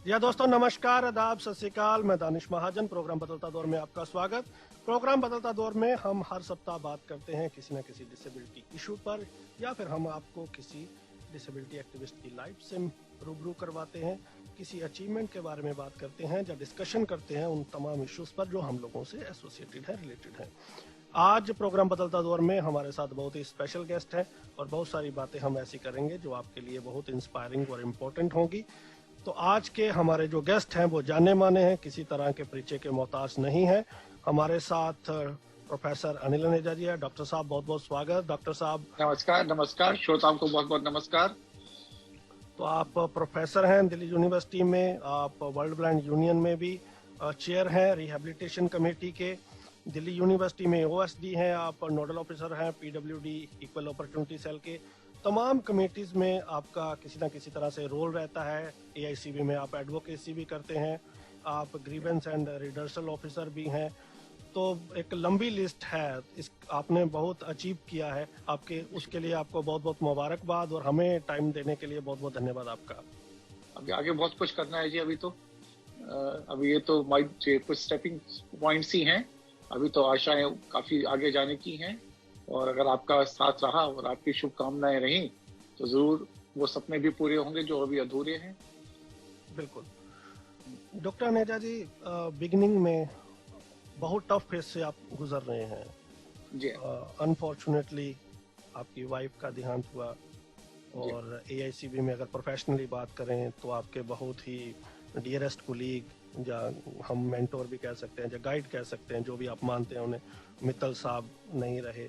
या दोस्तों नमस्कार, आदाब, सत श्री अकाल। मैं दानिश महाजन, प्रोग्राम बदलता दौर में आपका स्वागत। प्रोग्राम बदलता दौर में हम हर सप्ताह बात करते हैं किसी न किसी डिसेबिलिटी इशू पर, या फिर हम आपको किसी डिसेबिलिटी एक्टिविस्ट की लाइफ से रूबरू करवाते हैं, किसी अचीवमेंट के बारे में बात करते हैं या डिस्कशन करते हैं उन तमाम इश्यूज पर जो हम लोगों से एसोसिएटेड है, रिलेटेड है। आज प्रोग्राम बदलता दौर में हमारे साथ बहुत ही स्पेशल गेस्ट हैं और बहुत सारी बातें हम ऐसी करेंगे जो आपके लिए बहुत इंस्पायरिंग और इम्पोर्टेंट होंगी। तो आज के हमारे जो गेस्ट हैं वो जाने माने हैं, किसी तरह के परिचय के मोहताज नहीं है। हमारे साथ प्रोफेसर अनिल अनेजा जी है। डॉक्टर साहब, बहुत बहुत स्वागत। डॉक्टर साहब नमस्कार। नमस्कार श्रोताओं को बहुत बहुत नमस्कार। तो आप प्रोफेसर हैं दिल्ली यूनिवर्सिटी में, आप वर्ल्ड ब्लाइंड यूनियन में भी चेयर हैं, रिहेबिलिटेशन कमेटी के। दिल्ली यूनिवर्सिटी में ओएसडी हैं, आप नोडल ऑफिसर हैं पीडब्ल्यूडी इक्वल अपॉर्चुनिटी सेल के। तमाम कमेटीज में आपका किसी ना किसी तरह से रोल रहता है। एआईसीबी में आप एडवोकेसी भी करते हैं, आप ग्रीवेंस एंड रिडर्सल ऑफिसर भी हैं। तो एक लंबी लिस्ट है, इस आपने बहुत अचीव किया है। आपके उसके लिए आपको बहुत बहुत मुबारकबाद और हमें टाइम देने के लिए बहुत बहुत धन्यवाद आपका। अभी आगे बहुत कुछ करना है जी। अभी ये तो कुछ स्टेपिंग पॉइंट्स ही हैं। अभी तो आशाएं काफी आगे जाने की हैं, और अगर आपका साथ रहा और आपकी शुभकामनाएं रहीं तो जरूर वो सपने भी पूरे होंगे जो अभी अधूरे हैं। बिल्कुल। डॉक्टर अनेजा जी, बिगिनिंग में बहुत टफ फेज से आप गुजर रहे हैं जी। अनफॉर्चुनेटली आपकी वाइफ का देहांत हुआ, और एआईसीबी में अगर प्रोफेशनली बात करें तो आपके बहुत ही डियरेस्ट कोलीग, या हम मेंटोर भी कह सकते हैं या गाइड कह सकते हैं, जो भी आप मानते हैं उन्हें, मित्तल साहब नहीं रहे।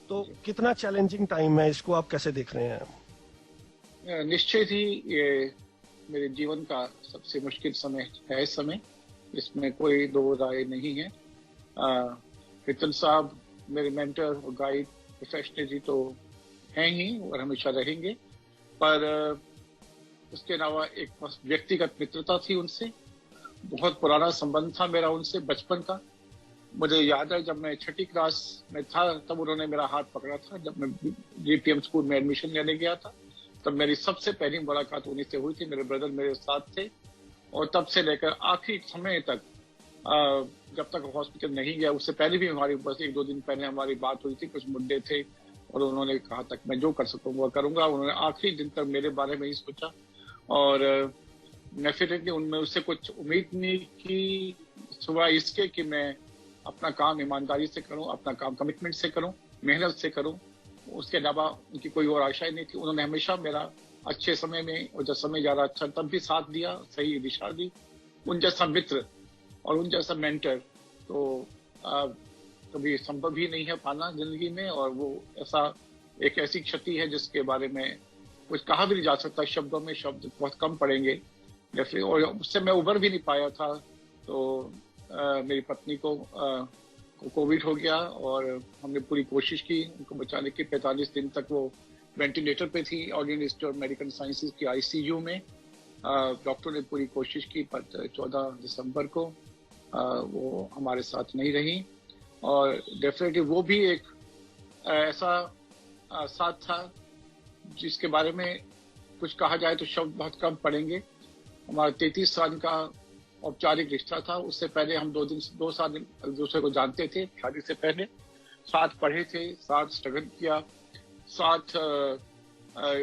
तो कितना चैलेंजिंग टाइम है, इसको आप कैसे देख रहे हैं? निश्चित ही ये मेरे जीवन का सबसे मुश्किल समय है। इस समय इसमें कोई दो राय नहीं है। मित्तल साहब मेरे मेंटर और गाइड प्रोफेशनली तो हैं ही और हमेशा रहेंगे, पर उसके अलावा एक व्यक्तिगत मित्रता थी उनसे। बहुत पुराना संबंध था मेरा उनसे, बचपन का। मुझे याद है जब मैं 6ठी क्लास में था तब उन्होंने मेरा हाथ पकड़ा था। जब मैं जीपीएम स्कूल में एडमिशन लेने गया था तब मेरी सबसे पहली मुलाकात उन्हीं से हुई थी। मेरे ब्रदर मेरे साथ थे, और तब से लेकर आखिरी समय तक, जब तक हॉस्पिटल नहीं गया, उससे पहले भी हमारी बस 1-2 दिन पहले हमारी बात हुई थी। कुछ मुद्दे थे और उन्होंने कहा तक मैं जो कर सकूँ वो करूंगा। उन्होंने आखिरी दिन तक मेरे बारे में ही सोचा, और डेफिनेटली उनमें उससे कुछ उम्मीद नहीं की सिवाय इसके कि मैं अपना काम ईमानदारी से करूं, अपना काम कमिटमेंट से करूं, मेहनत से करूं। उसके अलावा उनकी कोई और आशा ही नहीं थी। उन्होंने हमेशा मेरा अच्छे समय में और जब समय ज्यादा अच्छा तब भी साथ दिया, सही दिशा दी। उन जैसा मित्र और उन जैसा मेंटर तो कभी संभव ही नहीं है पाना जिंदगी में। और वो एक ऐसी क्षति है जिसके बारे में कुछ कहा भी नहीं जा सकता। शब्दों में शब्द बहुत कम पड़ेंगे। और उससे मैं उबर भी नहीं पाया था। तो मेरी पत्नी को कोविड हो गया, और हमने पूरी कोशिश की उनको बचाने की। 45 दिन तक वो वेंटिलेटर पे थी, ordinary institute of medical sciences की आईसीयू में। डॉक्टर ने पूरी कोशिश की, पर 14 दिसंबर को वो हमारे साथ नहीं रही। और डेफिनेटली वो भी एक ऐसा साथ था जिसके बारे में कुछ कहा जाए तो शब्द बहुत कम पड़ेंगे। हमारा 33 साल का औपचारिक रिश्ता था। उससे पहले हम 2 साल एक दूसरे को जानते थे। शादी से पहले साथ पढ़े थे, साथ स्ट्रगल किया, साथ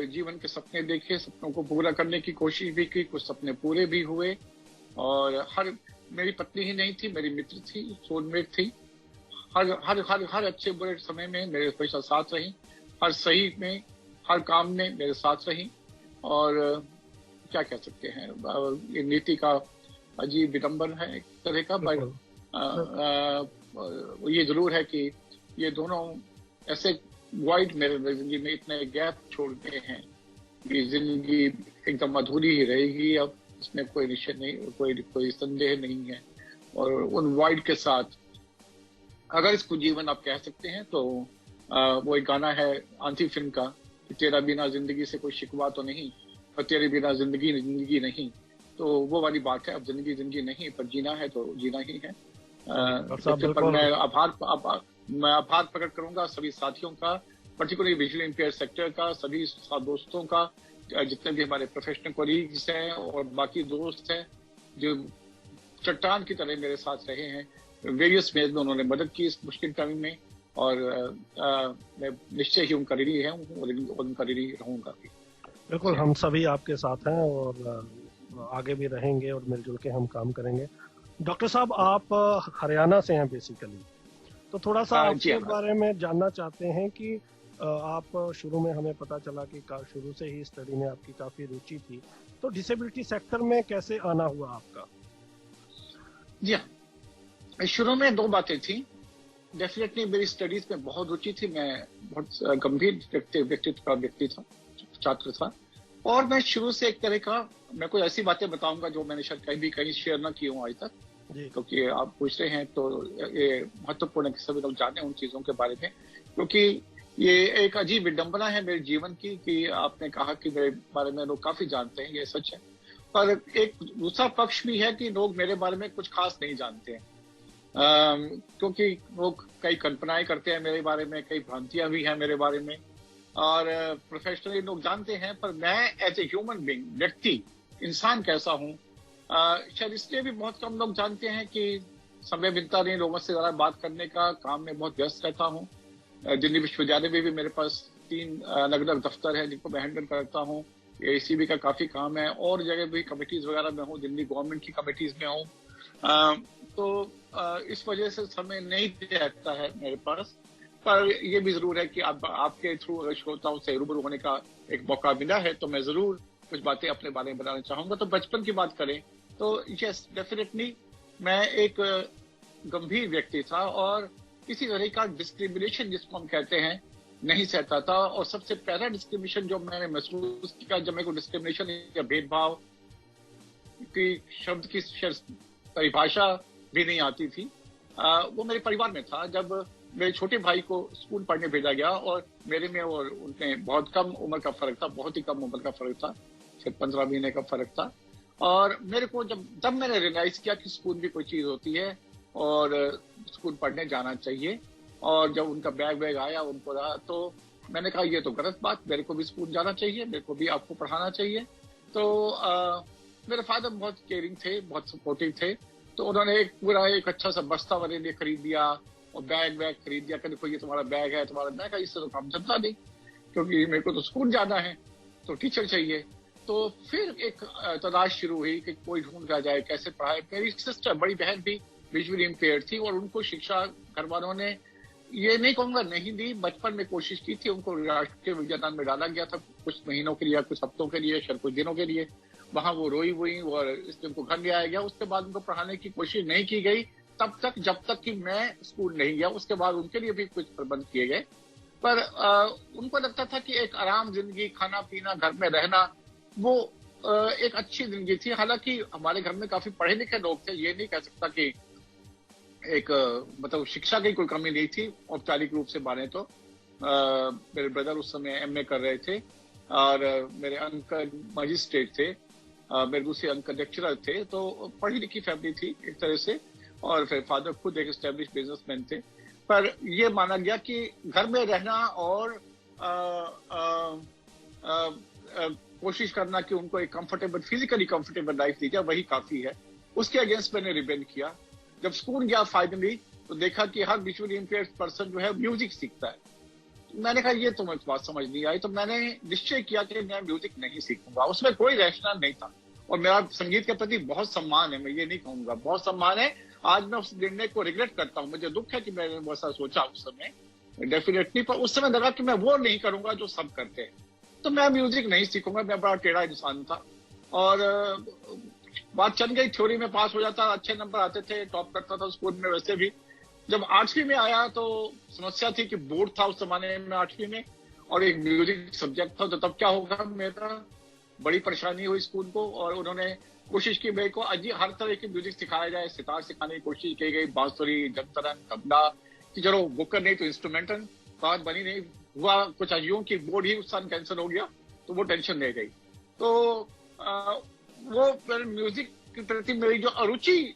जीवन के सपने देखे, सपनों को पूरा करने की कोशिश भी की। कुछ सपने पूरे भी हुए। और मेरी पत्नी ही नहीं थी, मेरी मित्र थी, सोलमेट थी। हर अच्छे बुरे समय में मेरे हमेशा साथ रही। हर सही में, हर काम में मेरे साथ रही। और क्या कह सकते हैं, ये नीति का अजीब विडंबन है एक तरह का। बट ये जरूर है कि ये दोनों ऐसे वॉइड मेरे जिंदगी में इतने गैप छोड़ गए हैं कि जिंदगी एकदम अधूरी ही रहेगी। अब इसमें कोई निश्चय नहीं, कोई संदेह नहीं है। और उन वॉइड के साथ अगर इसको जीवन आप कह सकते हैं तो वो एक गाना है आंधी फिल्म का कि तेरा बिना जिंदगी से कोई शिकवा तो नहीं, और तेरे बिना जिंदगी नहीं। तो वो वाली बात है। अब जिंदगी नहीं, पर जीना है तो जीना ही है। पर मैं आभार प्रकट करूंगा सभी साथियों का, पर्टिकुलरली विजुअली इम्पेयर सेक्टर का, सभी दोस्तों का जितने भी हमारे प्रोफेशनल कोलीग्स हैं और बाकी दोस्त हैं जो चट्टान की तरह मेरे साथ रहे हैं, वेरियस वेज में उन्होंने मदद की इस मुश्किल टाइम में, और मैं निश्चय ही उनका ऋणी है और उनका ऋणी रहूंगा भी। बिल्कुल, हम सभी आपके साथ हैं और आगे भी रहेंगे और मिलजुल के हम काम करेंगे। डॉक्टर साहब, आप हरियाणा से हैं बेसिकली, तो थोड़ा सा आपके बारे में जानना चाहते हैं कि आप शुरू में, हमें पता चला कि शुरू से ही स्टडी में आपकी काफी रुचि थी, तो डिसेबिलिटी सेक्टर में कैसे आना हुआ आपका? जी हाँ, शुरू में दो बातें थी। डेफिनेटली मेरी स्टडीज में बहुत रुचि थी, मैं बहुत गंभीर व्यक्तित्व का व्यक्ति था, छात्र था, और मैं शुरू से एक तरह का, मैं कोई ऐसी बातें बताऊंगा जो मैंने शायद कहीं शेयर ना की हूँ आज तक, क्योंकि आप पूछ रहे हैं तो ये महत्वपूर्ण है कि सभी लोग जाने उन चीजों के बारे में, क्योंकि ये एक अजीब विडंबना है मेरे जीवन की कि आपने कहा कि मेरे बारे में लोग काफी जानते हैं, ये सच है, पर एक दूसरा पक्ष भी है कि लोग मेरे बारे में कुछ खास नहीं जानते हैं, क्योंकि लोग कई कल्पनाएं करते हैं मेरे बारे में, कई भ्रांतियां भी हैं मेरे बारे में, और प्रोफेशनली लोग जानते हैं, पर मैं एज ए ह्यूमन बीइंग, व्यक्ति, इंसान कैसा हूँ, शायद इसलिए भी बहुत कम लोग जानते हैं कि समय मिलता नहीं लोगों से ज्यादा बात करने का, काम में बहुत व्यस्त रहता हूँ। दिल्ली विश्वविद्यालय में भी मेरे पास 3 अलग अलग दफ्तर है जिनको मैं हैंडल करता हूँ, एसीबी का काफी काम है, और जगह भी कमिटीज वगैरह में हूँ, दिल्ली गवर्नमेंट की कमिटीज में हूँ, तो इस वजह से समय नहीं रहता है मेरे पास। पर ये भी जरूर है कि आपके थ्रू श्रोताओं से रूबरू होने का एक मौका मिला है, तो मैं जरूर कुछ बातें अपने बारे में बताना चाहूंगा। तो बचपन की बात करें तो यस, डेफिनेटली मैं एक गंभीर व्यक्ति था और किसी तरह का डिस्क्रिमिनेशन जिसको हम कहते हैं नहीं सहता था, और सबसे पहला डिस्क्रिमिनेशन जो मैंने महसूस किया, जब मेरे को डिस्क्रिमिनेशन या भेदभाव की शब्द की परिभाषा भी नहीं आती थी, वो मेरे परिवार में था। जब मेरे छोटे भाई को स्कूल पढ़ने भेजा गया और मेरे में और उनमें बहुत कम उम्र का फर्क था, बहुत ही कम उम्र का फर्क था, सिर्फ 15 महीने का फर्क था, और मेरे को जब मैंने रियलाइज किया कि स्कूल भी कोई चीज होती है और स्कूल पढ़ने जाना चाहिए, और जब उनका बैग आया उनको रहा, तो मैंने कहा ये तो गलत बात, मेरे को भी स्कूल जाना चाहिए, मेरे को भी आपको पढ़ाना चाहिए। तो मेरे फादर बहुत केयरिंग थे, बहुत सपोर्टिव थे, तो उन्होंने एक अच्छा सा बस्ता मेरे लिए खरीद दिया और बैग खरीद दिया कि देखो ये तुम्हारा बैग है, तुम्हारा बैग है, इससे तो काम चलता नहीं, क्योंकि मेरे को तो स्कूल जाना है, तो टीचर चाहिए। तो फिर एक तलाश शुरू हुई कि कोई ढूंढा जाए कैसे पढ़ाए। मेरी सिस्टर, बड़ी बहन भी विजुअली इम्पेयर्ड थी, और उनको शिक्षा घर वालों ने, ये नहीं कहूंगा नहीं दी, बचपन में कोशिश की थी, उनको राष्ट्रीय विद्यालय में डाला गया था कुछ महीनों के लिए, कुछ हफ्तों के लिए, शायद कुछ दिनों के लिए, वहां वो रोई हुई और इसलिए उनको घर ले आया गया। उसके बाद उनको पढ़ाने की कोशिश नहीं की गई तब तक, जब तक कि मैं स्कूल नहीं गया। उसके बाद उनके लिए भी कुछ प्रबंध किए गए, पर उनको लगता था कि एक आराम जिंदगी, खाना पीना, घर में रहना, वो एक अच्छी जिंदगी थी। हालांकि हमारे घर में काफी पढ़े लिखे लोग थे, ये नहीं कह सकता कि एक मतलब शिक्षा की कोई कमी नहीं थी औपचारिक रूप से माने तो। मेरे ब्रदर उस समय एमए कर रहे थे, और मेरे अंकल मजिस्ट्रेट थे, मेरे दूसरे अंकल लेक्चरर थे, तो पढ़ी लिखी फैमिली थी एक तरह से, और फिर फादर खुद एक एस्टेब्लिश बिजनेसमैन थे। पर यह माना गया कि घर में रहना और कोशिश करना कि उनको एक कंफर्टेबल, फिजिकली कंफर्टेबल लाइफ दी जाए, वही काफी है। उसके अगेंस्ट मैंने रिबेल किया। जब स्कूल गया फाइनली, तो देखा कि हर विजुअली इम्पेयर्ड पर्सन जो है म्यूजिक सीखता है। मैंने कहा ये तो मुझे बात समझ नहीं आई, तो मैंने निश्चय किया कि मैं म्यूजिक नहीं सीखूंगा। उसमें कोई रैशनल नहीं था, और मेरा संगीत के प्रति बहुत सम्मान है, मैं ये नहीं कहूंगा, बहुत सम्मान है। आज मैं उस निर्णय को रिग्रेट करता हूँ, मुझे दुख है कि मैंने वैसा सोचा उस समय, डेफिनेटली। पर उस समय लगा कि मैं वो नहीं करूंगा जो सब करते हैं, तो मैं म्यूजिक नहीं सीखूंगा। मैं बड़ा टेढ़ा इंसान था, और बात चल गई, थ्योरी में पास हो जाता, अच्छे नंबर आते थे, टॉप करता था स्कूल में। वैसे भी जब 8वीं में आया तो समस्या थी कि बोर्ड था उस जमाने में 8वीं में, और एक म्यूजिक सब्जेक्ट था, तो तब क्या होगा, मेरा बड़ी परेशानी हुई स्कूल को। और उन्होंने कोशिश की मेरे को हर तरह की म्यूजिक सिखाया जाए, सितार सिखाने की कोशिश की गई, बांसुरी, जंतरन, तबला, कि चलो वोकल नहीं तो इंस्ट्रूमेंटल। बात बनी नहीं, हुआ कुछ अजीबों की, बोर्ड ही उस साल कैंसिल हो गया, तो वो टेंशन ले गई। तो वो म्यूजिक के प्रति मेरी जो अरुचि,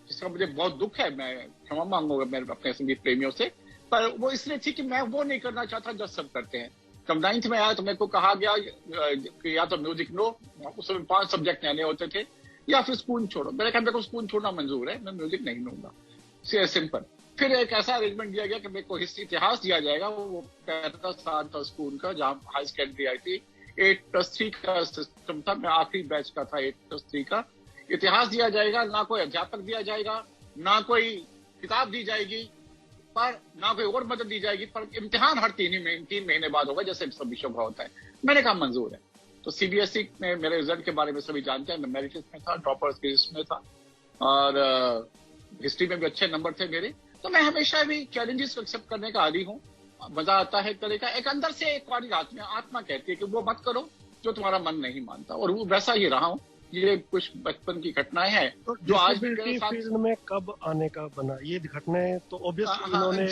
जिसका मुझे बहुत दुख है, मैं क्षमा मांगूंगा मेरे अपने संगीत प्रेमियों से, पर वो इसलिए थी कि मैं वो नहीं करना चाहता जो सब करते हैं। जब 9th में आया तो मेरे को कहा गया कि या तो म्यूजिक लो, उस समय 5 सब्जेक्ट नए होते थे, या फिर स्पून छोड़ो। मेरे ख्याल मेरे को स्पून छोड़ना मंजूर है, मैं म्यूजिक नहीं लूंगा, सिंपल। फिर एक ऐसा अरेंजमेंट दिया गया कि मेरे को हिस्ट्री इतिहास दिया जाएगा, वो पहला साल था स्कूल का जहाँ हाई सेकेंडरी आई थी। 8+3 का सिस्टम था, मैं आखिरी बैच का था 8+3 का। इतिहास दिया जाएगा, ना कोई अध्यापक दिया जाएगा, ना कोई किताब दी जाएगी, पर ना कोई और मदद दी जाएगी, पर इम्तिहान हर 3 महीने बाद होगा, जैसे सब विषयों का होता है। मैंने कहा मंजूर है। तो सीबीएसई में मेरे रिजल्ट के बारे में सभी जानते हैं, मैं मेरिट लिस्ट में था, टॉपर्स की लिस्ट में था, और हिस्ट्री में भी अच्छे नंबर थे मेरे। तो मैं हमेशा भी चैलेंजेस को एक्सेप्ट करने का आदी हूँ, मजा आता है तरह का। एक अंदर से एक वाली आत्मा कहती है कि वो मत करो जो तुम्हारा मन नहीं मानता, और वो वैसा ही रहा हूँ। ये कुछ बचपन की घटनाएं हैं तो जो आज भी डिसेबिलिटी फील्ड में कब आने का बना ये घटनाएं? तो ऑब्वियसली इन्होंने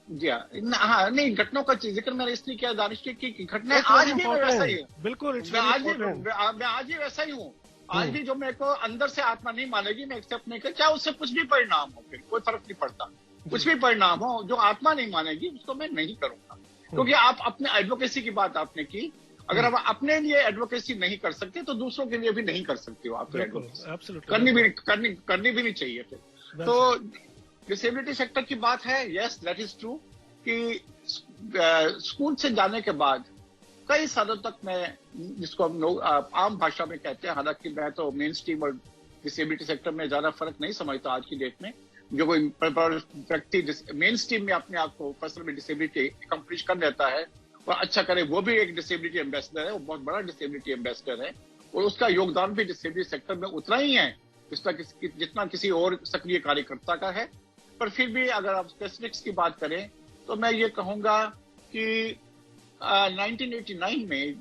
जी हाँ, नहीं, घटनाओं का जिक्र मैंने इसलिए किया दानिश की घटनाएं आज भी वैसा ही है। बिल्कुल, मैं आज भी वैसा ही हूँ। आज भी जो मेरे को अंदर से आत्मा नहीं मानेगी, मैं एक्सेप्ट नहीं कर, चाहे उससे कुछ भी परिणाम हो, फिर कोई फर्क नहीं पड़ता। कुछ भी परिणाम हो, जो आत्मा नहीं मानेगी उसको मैं नहीं करूंगा। क्योंकि आप अपने एडवोकेसी की बात आपने की, अगर आप अपने लिए एडवोकेसी नहीं कर सकते तो दूसरों के लिए भी नहीं कर सकते हो आप एडवोकेसी। करनी भी नहीं चाहिए फिर। तो डिसेबिलिटी सेक्टर की बात है, यस दैट इज ट्रू, कि स्कूल से जाने के बाद कई सालों तक मैं, जिसको हम लोग आम भाषा में कहते हैं, हालांकि मैं तो मेन स्ट्रीम और डिसेबिलिटी सेक्टर में ज्यादा फर्क नहीं समझता आज की डेट में। जो कोई व्यक्ति मेन स्ट्रीम में अपने आप को पर्सनल डिसेबिलिटी अकम्प्लिश कर लेता है और अच्छा करे, वो भी एक डिसेबिलिटी एम्बेसडर है, वो बहुत बड़ा डिसेबिलिटी एम्बेसडर है, और उसका योगदान भी डिसेबिलिटी सेक्टर में उतना ही है जितना किसी और सक्रिय कार्यकर्ता का है। पर फिर भी अगर आप स्पेसिफिक्स की बात करें तो मैं ये कहूंगा कि 1989 में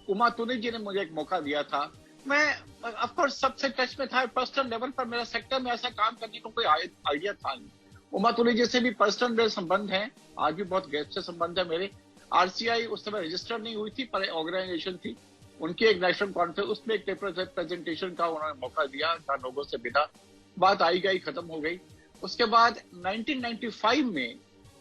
उमा तुनी जी ने मुझे एक मौका दिया था। मैं ऑफकोर्स सबसे टच में था, पर्सनल लेवल पर मेरा सेक्टर में ऐसा काम करने को कोई आइडिया था नहीं। उमा तुनी जी से भी पर्सनल मेरे संबंध हैं, आज भी बहुत गहरे से संबंध है मेरे। आरसीआई उस समय रजिस्टर नहीं हुई थी, पर ऑर्गेनाइजेशन थी, उनकी एक नेशनल कॉन्फ्रेंस, उसमें एक प्रेजेंटेशन का उन्होंने मौका दिया था, लोगों से बिना बात आई गई, खत्म हो गई। उसके बाद 1995 में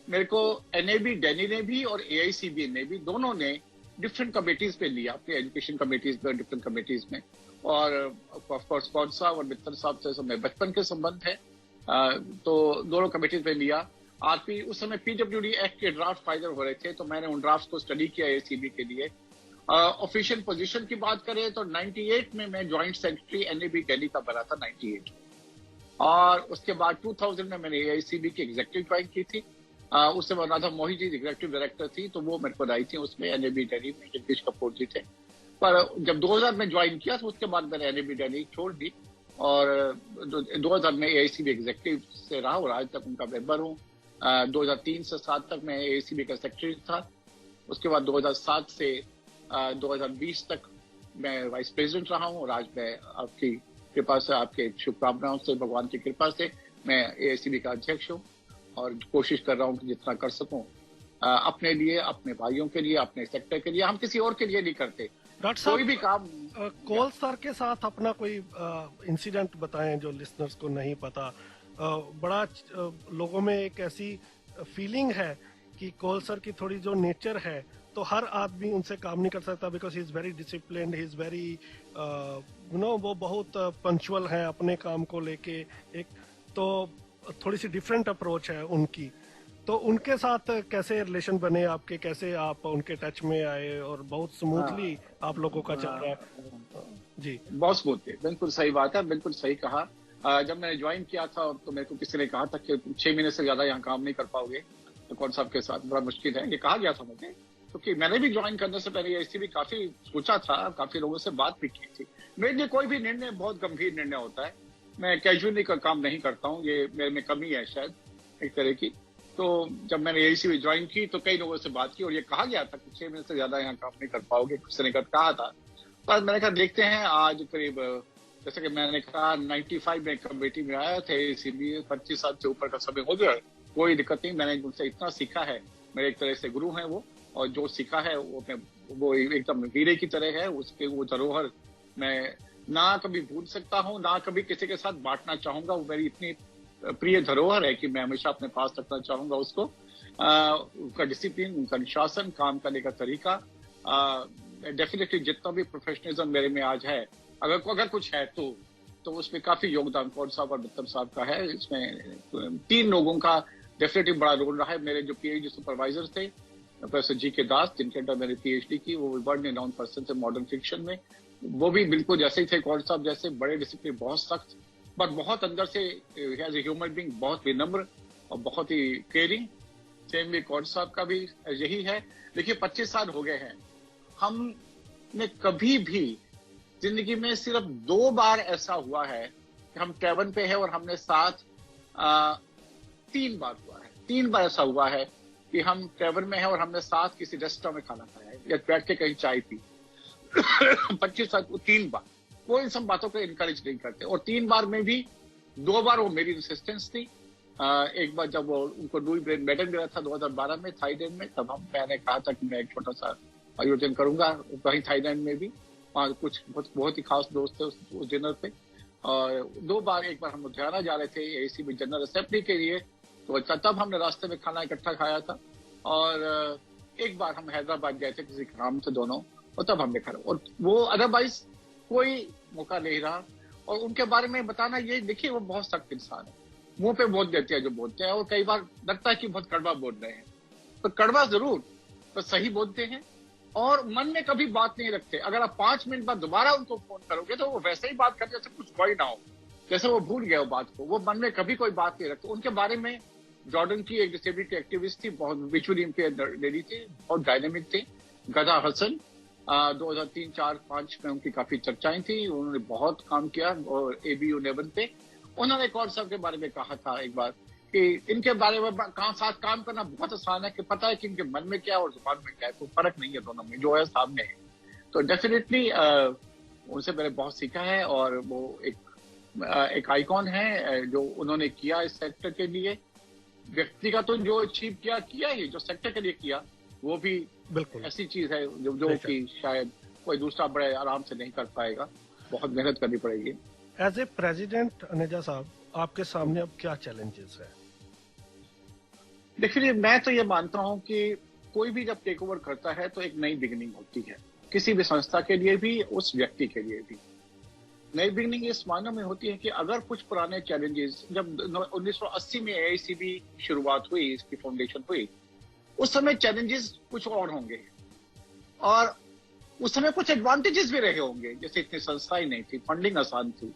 मेरे को एनएबी डेनी ने भी और एआईसीबी ने भी, दोनों ने डिफरेंट कमेटीज पे लिया, अपनी एजुकेशन कमेटीज में, डिफरेंट कमेटीज में। और ऑफकोर्स कौन साहब और मित्तल साहब से समय बचपन के संबंध है, तो दोनों कमेटीज पे लिया। आरपी उस समय पीडब्ल्यूडी एक्ट के ड्राफ्ट फाइनल हो रहे थे, तो मैंने उन ड्राफ्ट को स्टडी किया एसीबी के लिए। ऑफिशियल पोजीशन की बात करें तो 98 में मैं ज्वाइंट सेक्रेटरी एनएबी दिल्ली का बना था, 98। और उसके बाद 2000 में मैंने एआईसीबी की एग्जीक्यूटिव ज्वाइन की थी। उस समय राधा मोहित जी एग्जीक्यूटिव डायरेक्टर थी, तो वो मेरे को लाई थी उसमें, एनएबी दिल्ली में जगदीश कपूर जी थे। पर जब 2000 में ज्वाइन किया तो उसके बाद मैंने एनएबी दिल्ली छोड़ दी, और 2000 में एआईसीबी एग्जीक्यूटिव से रहा और आज तक उनका मेंबर हूँ। 2003 से 7 तक मैं एआईसीबी का सेक्रेटरी था। उसके बाद 2007 से 2020 तक मैं वाइस प्रेसिडेंट रहा हूँ, और आज मैं आपकी कृपा से, आपके शुभकामनाओं से, भगवान की कृपा से मैं एआईसीबी का अध्यक्ष हूँ, और कोशिश कर रहा हूँ कि जितना कर सकूँ अपने लिए, अपने भाइयों के लिए, अपने सेक्टर के लिए। हम किसी और के लिए नहीं करते डॉक्टर साहब। कोई भी काम। कोल सर के साथ अपना कोई इंसिडेंट बताएं जो लिसनर्स को नहीं पता। बड़ा लोगों में एक ऐसी फीलिंग है कि कोल सर की थोड़ी जो नेचर है, तो हर आदमी उनसे काम नहीं कर सकता, because he is very disciplined, he is very वो बहुत पंक्चुअल है अपने काम को लेके। एक तो थोड़ी सी डिफरेंट अप्रोच है उनकी। तो उनके साथ कैसे रिलेशन बने आपके, कैसे आप उनके टच में आए, और बहुत स्मूथली आप लोगों का चल रहा है? जी बहुत स्मूथली, बिल्कुल सही बात है, बिल्कुल सही कहा। जब मैंने ज्वाइन किया था तो मेरे को किसी ने कहा था कि 6 महीने से ज्यादा यहाँ काम नहीं कर पाओगे, तो कौन साहब के साथ बड़ा मुश्किल है, ये कहा गया था मुझे। क्योंकि मैंने भी ज्वाइन करने से पहले ऐसी भी काफी सोचा था, काफी लोगों से बात भी की थी। मेरे लिए कोई भी निर्णय बहुत गंभीर निर्णय होता है, मैं कैजुअली का काम नहीं करता हूँ, ये मेरे में कमी है शायद एक तरह की। तो जब मैंने एआईसीबी ज्वाइन की तो कई लोगों से बात की, और ये कहा गया था कि 6 महीने से ज्यादा यहाँ काम नहीं कर पाओगे, किसी ने कहा था। पर मैंने कहा देखते हैं। आज करीब, जैसे कि मैंने कहा, 95 में कमेटी में आया था एआईसीबी, 25 साल से ऊपर का समय हो गया, कोई दिक्कत नहीं। मैंने उनसे इतना सीखा है, मेरे एक तरह से गुरु हैं वो, और जो सीखा है वो एकदम हीरे की तरह है। उसके वो धरोहर मैं ना कभी भूल सकता हूँ, ना कभी किसी के साथ बांटना चाहूंगा। वो मेरी इतनी प्रिय धरोहर है कि मैं हमेशा अपने पास रखना चाहूंगा उसको। उनका डिसिप्लिन, उनका अनुशासन, काम करने का तरीका, डेफिनेटली जितना भी प्रोफेशनलिज्म मेरे में आज है, अगर कुछ है तो उसमें काफी योगदान कौर साहब और मित्तल साहब का है। इसमें 3 लोगों का डेफिनेटली बड़ा रोल रहा है। मेरे जो पीएचडी सुपरवाइजर थे प्रोफेसर जी.के. दास, जिनके अंदर मैंने पीएचडी की, वो वर्ल्ड रिनाउंड पर्सन थे मॉडर्न फिक्शन में। वो भी बिल्कुल जैसे ही थे कौर साहब जैसे, बड़े डिसिप्लिन, बहुत सख्त, बट बहुत अंदर से एज ए ह्यूमन बीइंग बहुत विनम्र और बहुत ही केयरिंग। सेम वे कौर साहब का भी यही है। देखिए 25 साल हो गए हैं, हमने कभी भी जिंदगी में सिर्फ 2 बार ऐसा हुआ है कि हम कैबिन पे है और हमने साथ 3 बार हुआ है। 3 बार ऐसा हुआ है कि हम कैबिन में है और हमने साथ किसी रेस्टोरेंट में खाना खाया है या बैठ के कहीं चाय पी। 25 साल को 3 बार, कोई इन सब बातों को इनकरेज नहीं करते। और 3 बार में भी 2 बार वो मेरी इंसिस्टेंस थी। एक बार जब वो उनको लुई ब्रेन मेडल मिला था 2012 में थाईलैंड में, तब मैंने कहा था कि मैं एक छोटा सा आयोजन करूंगा वहीं थाईलैंड में भी। वहाँ कुछ बहुत ही खास दोस्त थे उस डिनर पे। और 2 बार, एक बार हम लुधियाना जा रहे थे एसी में जनरल असेंबली के लिए, तो तब हमने रास्ते में खाना इकट्ठा खाया था। और एक बार हम हैदराबाद गए थे किसी काम से दोनों, और तब हमने खाया। और वो अदरवाइज कोई मौका नहीं रहा। और उनके बारे में बताना ये, देखिए वो बहुत सख्त इंसान है, मुंह पे बोल देते हैं जो बोलते हैं, और कई बार लगता है कि बहुत कड़वा बोल रहे हैं, तो कड़वा जरूर, तो सही बोलते हैं और मन में कभी बात नहीं रखते। अगर आप 5 मिनट बाद दोबारा उनको फोन करोगे तो वो वैसे ही बात करते जैसे कुछ हुआ ही ना हो, जैसे वो भूल गए वो बात को। वो मन में कभी कोई बात नहीं रखते। उनके बारे में जॉर्डन की एक डिसेबिलिटी एक्टिविस्ट थी, बहुत विजुअली इम्पेयर्ड लेडी थी, बहुत डायनेमिक थी, गदा हसन। 2003, 4, 5 में उनकी काफी चर्चाएं थी। उन्होंने बहुत काम किया और ABU लेवल पे। उन्होंने कौर साहब के बारे में कहा था एक बार कि इनके बारे में साथ काम करना बहुत आसान है, कि पता है कि इनके मन में क्या और जुबान में क्या है, तो फर्क नहीं है दोनों में, जो है सामने है। तो डेफिनेटली उनसे मैंने बहुत सीखा है। और वो एक आइकॉन है जो उन्होंने किया इस सेक्टर के लिए। व्यक्तिगत तो जो अचीव किया ही, जो सेक्टर के लिए किया वो भी बिल्कुल ऐसी चीज है जो कि शायद कोई दूसरा बड़े आराम से नहीं कर पाएगा, बहुत मेहनत करनी पड़ेगी। एज ए प्रेसिडेंट अनेजा साहब, आपके सामने अब क्या चैलेंजेस है? देखिए, मैं तो ये मानता हूं कि कोई भी जब टेक ओवर करता है तो एक नई बिगनिंग होती है, किसी भी संस्था के लिए भी, उस व्यक्ति के लिए भी। नई बिगनिंग इस मायने में होती है कि अगर कुछ पुराने चैलेंजेस, जब 1980 में AICB शुरुआत हुई, इसकी फाउंडेशन हुई, उस समय चैलेंजेस कुछ और होंगे और उस समय कुछ एडवांटेजेस भी रहे होंगे, जैसे इतनी संस्थाएं नहीं थी, फंडिंग आसान थी,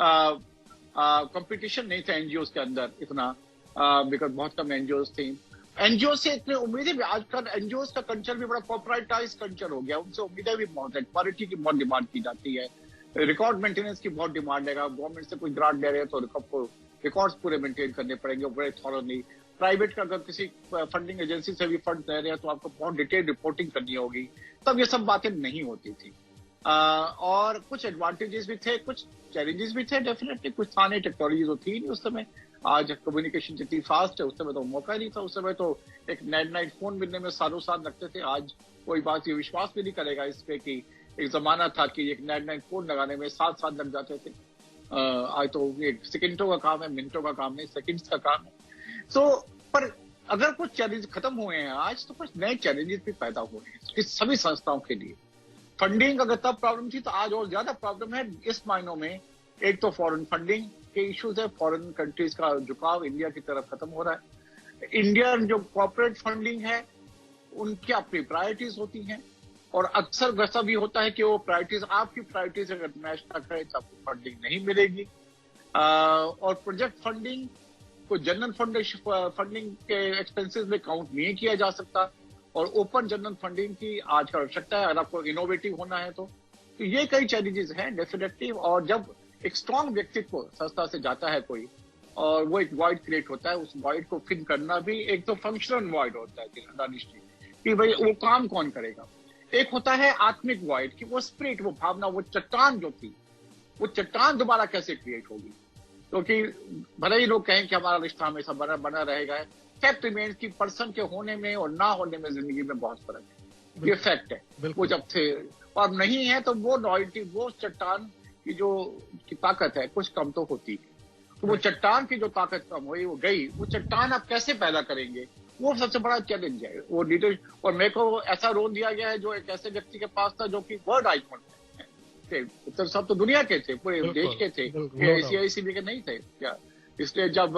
कंपटीशन नहीं था एनजीओस के अंदर इतना, बिकॉज बहुत कम एनजीओस थी। एनजीओ से इतने उम्मीदें भी, आजकल एनजीओस का कल्चर भी बड़ा कॉर्पोरेटाइज कल्चर हो गया, उनसे उम्मीदें भी बहुत है, क्वालिटी की बहुत डिमांड की जाती है, रिकॉर्ड मेंटेनेंस की बहुत डिमांड है। गवर्नमेंट से कुछ ग्रांट ले रहे हैं तो रिकॉर्ड्स पूरे मेंटेन करने पड़ेंगे, बड़े थॉरली। प्राइवेट का अगर किसी फंडिंग एजेंसी से भी फंड दे रहे हैं तो आपको बहुत डिटेल रिपोर्टिंग करनी होगी, तब ये सब बातें नहीं होती थी। और कुछ एडवांटेजेस भी थे, कुछ चैलेंजेस भी थे डेफिनेटली। कुछ था नहीं, टेक्नोलॉजी तो थी नहीं उस समय। आज कम्युनिकेशन जितनी फास्ट है, उस समय तो मौका नहीं था। उस समय तो एक लैंडलाइन फोन मिलने में सालों साल लगते थे। आज कोई बात ये विश्वास भी नहीं करेगा इस पे कि एक जमाना था कि एक लैंडलाइन फोन लगाने में 7 साल लग जाते थे। आज तो एक सेकंडों का काम है, मिनटों का काम नहीं, सेकंड्स का काम है। पर अगर कुछ चैलेंज खत्म हुए हैं आज, तो कुछ नए चैलेंजेस भी पैदा हुए हैं सभी संस्थाओं के लिए। फंडिंग अगर तब प्रॉब्लम थी तो आज और ज्यादा प्रॉब्लम है इस मायनों में। एक तो फॉरेन फंडिंग के इश्यूज है, फॉरेन कंट्रीज का झुकाव इंडिया की तरफ खत्म हो रहा है। इंडियन जो कॉर्पोरेट फंडिंग है, उनकी अपनी प्रायोरिटीज होती हैं, और अक्सर वैसा भी होता है कि वो प्रायोरिटीज, आपकी प्रायोरिटीज अगर मैच ना करे तो आपको फंडिंग नहीं मिलेगी। और प्रोजेक्ट फंडिंग को जनरल फंडिंग के एक्सपेंसेस में काउंट नहीं किया जा सकता, और ओपन जनरल फंडिंग की आज आवश्यकता है अगर आपको इनोवेटिव होना है तो ये कई चैलेंजेस हैं डेफिनेटली। और जब एक स्ट्रॉन्ग व्यक्तित्व संस्था से जाता है कोई, और वो एक वॉइड क्रिएट होता है, उस वॉइड को फिल करना भी एक तो फंक्शनल वॉइड होता है कि भाई वो काम कौन करेगा। एक होता है आत्मिक वॉइड, कि वो स्पिरिट, वो भावना, वो चट्टान जो थी, वो चट्टान दोबारा कैसे क्रिएट होगी। क्योंकि भले ही लोग कहें कि हमारा रिश्ता हमेशा बना रहेगा, फैक्ट रिमेन्स की पर्सन के होने में और ना होने में जिंदगी में बहुत फर्क है। ये फैक्ट है। वो जब थे और नहीं है तो वो लॉयल्टी, वो चट्टान की जो की ताकत है कुछ कम तो होती है। तो वो चट्टान की जो ताकत कम हुई, वो गई, वो चट्टान आप कैसे पैदा करेंगे, वो सबसे बड़ा चैलेंज है। वो लीडर, और मेरे को ऐसा रोल दिया गया है जो एक ऐसे व्यक्ति के पास था जो कि वर्ल्ड आइकॉन थे। मित्तल साहब तो दुनिया के थे, पूरे देश के थे, AICICB के नहीं थे क्या। इसलिए जब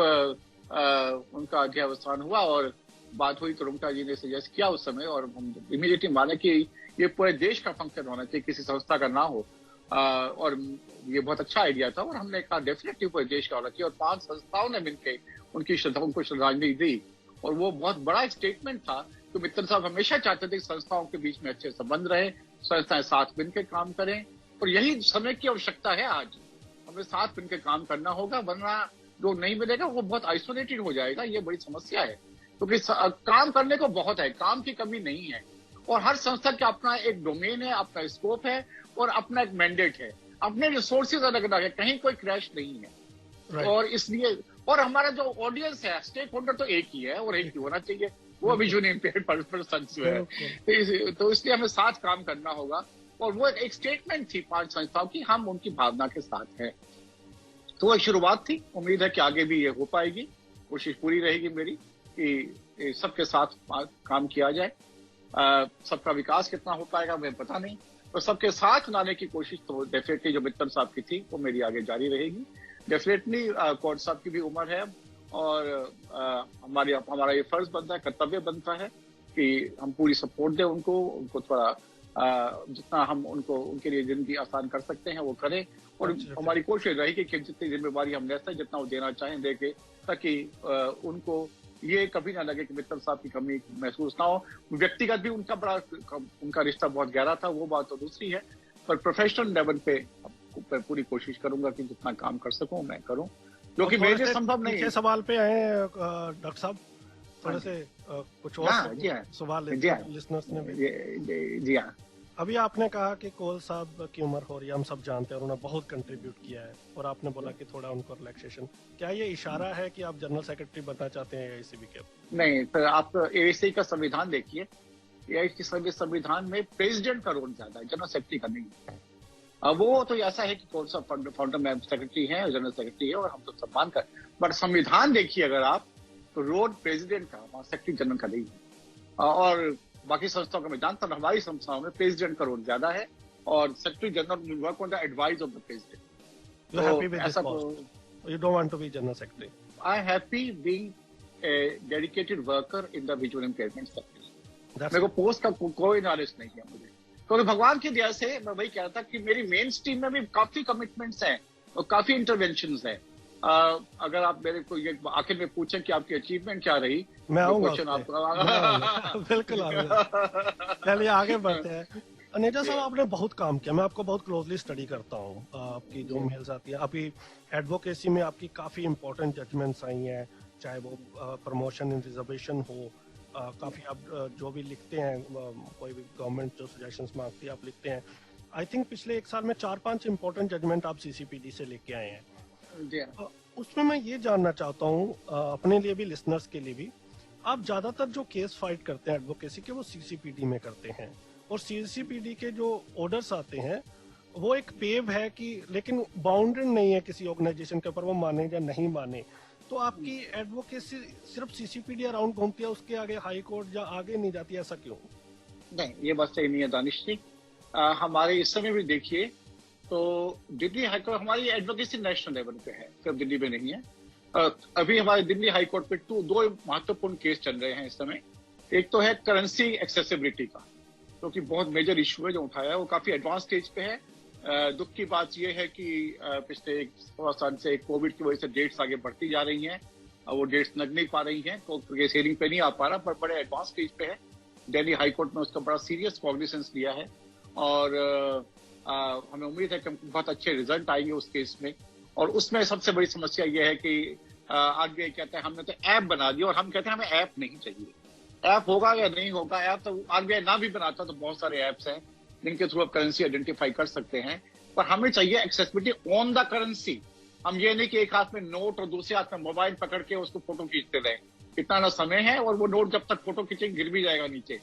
उनका अध्यावसान हुआ और बात हुई तो रुंगटा जी ने सजेस्ट किया उस समय, और हम इमीडिएटली माने कि ये पूरे देश का फंक्शन होना चाहिए, किसी संस्था का ना हो। और ये बहुत अच्छा आइडिया था, और हमने कहा डेफिनेटली पूरे देश का होना चाहिए। और 5 संस्थाओं ने मिलकर उनकी उनको श्रद्धांजलि दी, और वो बहुत बड़ा स्टेटमेंट था। तो मित्तल साहब हमेशा चाहते थे कि संस्थाओं के बीच में अच्छे संबंध रहे, संस्थाएं साथ मिलकर काम करें, और यही समय की आवश्यकता है। आज हमें साथ मिलकर काम करना होगा, वरना जो नहीं मिलेगा वो बहुत आइसोलेटेड हो जाएगा। ये बड़ी समस्या है, क्योंकि काम करने को बहुत है, काम की कमी नहीं है, और हर संस्था का अपना एक डोमेन है, अपना स्कोप है, और अपना एक मैंडेट है, अपने रिसोर्सेज अलग अलग है, कहीं कोई क्रैश नहीं है। और इसलिए, और हमारा जो ऑडियंस है, स्टेक होल्डर तो एक ही है, और एक ही होना चाहिए, वो विजुअली इम्पेयर्ड पर्सन है। तो इसलिए हमें साथ काम करना होगा, और वो एक स्टेटमेंट थी 5 संस्थाओं की, हम उनकी भावना के साथ हैं। तो एक शुरुआत थी, उम्मीद है कि आगे भी ये हो पाएगी। कोशिश पूरी रहेगी मेरी कि सबके साथ काम किया जाए। सबका विकास कितना हो पाएगा मुझे पता नहीं, तो सबके साथ लाने की कोशिश तो डेफिनेटली जो मित्तल साहब की थी वो मेरी आगे जारी रहेगी। डेफिनेटली कोर्ट साहब की भी उम्र है, और हमारा ये फर्ज बनता है, कर्तव्य बनता है कि हम पूरी सपोर्ट दें उनको थोड़ा जितना हम उनके लिए जिंदगी आसान कर सकते हैं वो करें। और हमारी कोशिश रहेगी कि जितनी जिम्मेवारी हम लेते हैं, जितना वो देना चाहें दे के, ताकि उनको ये कभी ना लगे कि मित्तल साहब की कमी महसूस ना हो। व्यक्तिगत भी उनका रिश्ता बहुत गहरा था, वो बात तो दूसरी है, पर प्रोफेशनल लेवल पे पूरी कोशिश करूंगा कि जितना काम कर सकूं मैं करूं, जो कि मेरे लिए संभव नहीं है। सवाल पे आए डॉक्टर साहब, थोड़े से कुछ और सवाल लिसनर्स ने। जी हाँ, अभी आपने कहा कि कोल साहब की उम्र हो रही है, हम सब जानते हैं, और उन्होंने बहुत कंट्रीब्यूट किया है, और आपने बोला कि थोड़ा उनको रिलैक्सेशन, क्या ये इशारा है कि आप जनरल सेक्रेटरी बनना चाहते हैं AICB के? नहीं, तो आप AICB का संविधान देखिए, AICB संविधान में प्रेसिडेंट का रोल ज्यादा है, जनरल सेक्रेटरी का नहीं है। वो तो ऐसा है कि कौन सा फाउंडर सेक्रेटरी है, जनरल सेक्रेटरी है, और हम तो सम्मान कर, बट संविधान देखिए अगर आप, तो रोल प्रेसिडेंट का, सेक्रेटरी जनरल का नहीं है। और बाकी संस्थाओं का मैं जानता हूँ, हमारी संस्थाओं में प्रेसिडेंट का रोल ज्यादा है, और secretary general work on the advice of the president. You don't want to be general secretary? I am happy being a dedicated worker in the visual impairment sector. मेरे को पोस्ट का कोई knowledge नहीं है मुझे, तो भगवान की दया से मैं वही कह रहा था कि मेरी मेन स्ट्रीम में भी काफी कमिटमेंट्स हैं और काफी इंटरवेंशंस हैं। अगर आप मेरे को ये आखिर में पूछें कि आपकी अचीवमेंट क्या रही, मैं आऊंगा बिल्कुल आऊंगा। चलिए आगे बढ़ते हैं। अनेजा साहब, आपने बहुत काम किया, मैं आपको बहुत क्लोजली स्टडी करता हूँ, आपकी जो मेल्स आती है, अभी एडवोकेसी में आपकी काफी इंपॉर्टेंट जजमेंट्स आई हैं, चाहे वो प्रमोशन इन रिजर्वेशन हो, काफी आप जो भी लिखते हैं, कोई भी गवर्नमेंट जो सजेशंस मांगती है आप लिखते हैं। आई थिंक पिछले 1 साल में 4-5 इंपॉर्टेंट जजमेंट आप CCPD से लेके आए हैं। उसमें मैं ये जानना चाहता हूँ, अपने लिए भी लिसनर्स के लिए भी, आप ज्यादातर जो केस फाइट करते हैं एडवोकेसी के वो CCPD में करते हैं, और CCPD के जो ऑर्डर्स आते हैं वो एक पेव है कि, लेकिन बाउंडेड नहीं है किसी ऑर्गेनाइजेशन के ऊपर, वो माने या नहीं माने। तो आपकी एडवोकेसी सिर्फ CCPD अराउंड घूमती है, उसके आगे हाई कोर्ट या आगे नहीं जाती, ऐसा क्यों? नहीं, ये बात सही नहीं है दानिश जी। हमारे इस समय भी देखिए तो दिल्ली हाईकोर्ट हमारी एडवोकेसी नेशनल लेवल पे है, सिर्फ दिल्ली में नहीं है। अभी हमारे दिल्ली हाईकोर्ट पे 2 महत्वपूर्ण केस चल रहे हैं इस समय। एक तो है करेंसी एक्सेसिबिलिटी का, जो कि बहुत मेजर इशू है जो उठाया है, वो काफी एडवांस स्टेज पे है। दुख की बात यह है कि पिछले 16 साल से कोविड की वजह से डेट्स आगे बढ़ती जा रही हैं, वो डेट्स लग नहीं पा रही हैं, तो केस हियरिंग पे नहीं आ पा रहा, पर बड़े एडवांस स्टेज पे है। दिल्ली हाईकोर्ट में उसका बड़ा सीरियस कॉग्निसेंस लिया है, और हमें उम्मीद है कि बहुत अच्छे रिजल्ट आएंगे उस केस में। और उसमें सबसे बड़ी समस्या यह है कि आगे कहते हैं हमने तो ऐप बना दिया, और हम कहते हैं हमें ऐप नहीं चाहिए। ऐप होगा या नहीं होगा, ऐप तो RBI ना भी बनाता तो बहुत सारे ऐप्स हैं जिनके थ्रू आप करेंसी आइडेंटिफाई कर सकते हैं, पर हमें चाहिए एक्सेसिबिलिटी ऑन द करेंसी। हम ये नहीं कि एक हाथ में नोट और दूसरे हाथ में मोबाइल पकड़ के उसको फोटो खींचते रहे, इतना ना समय है, और वो नोट जब तक फोटो खींचेंगे गिर भी जाएगा नीचे।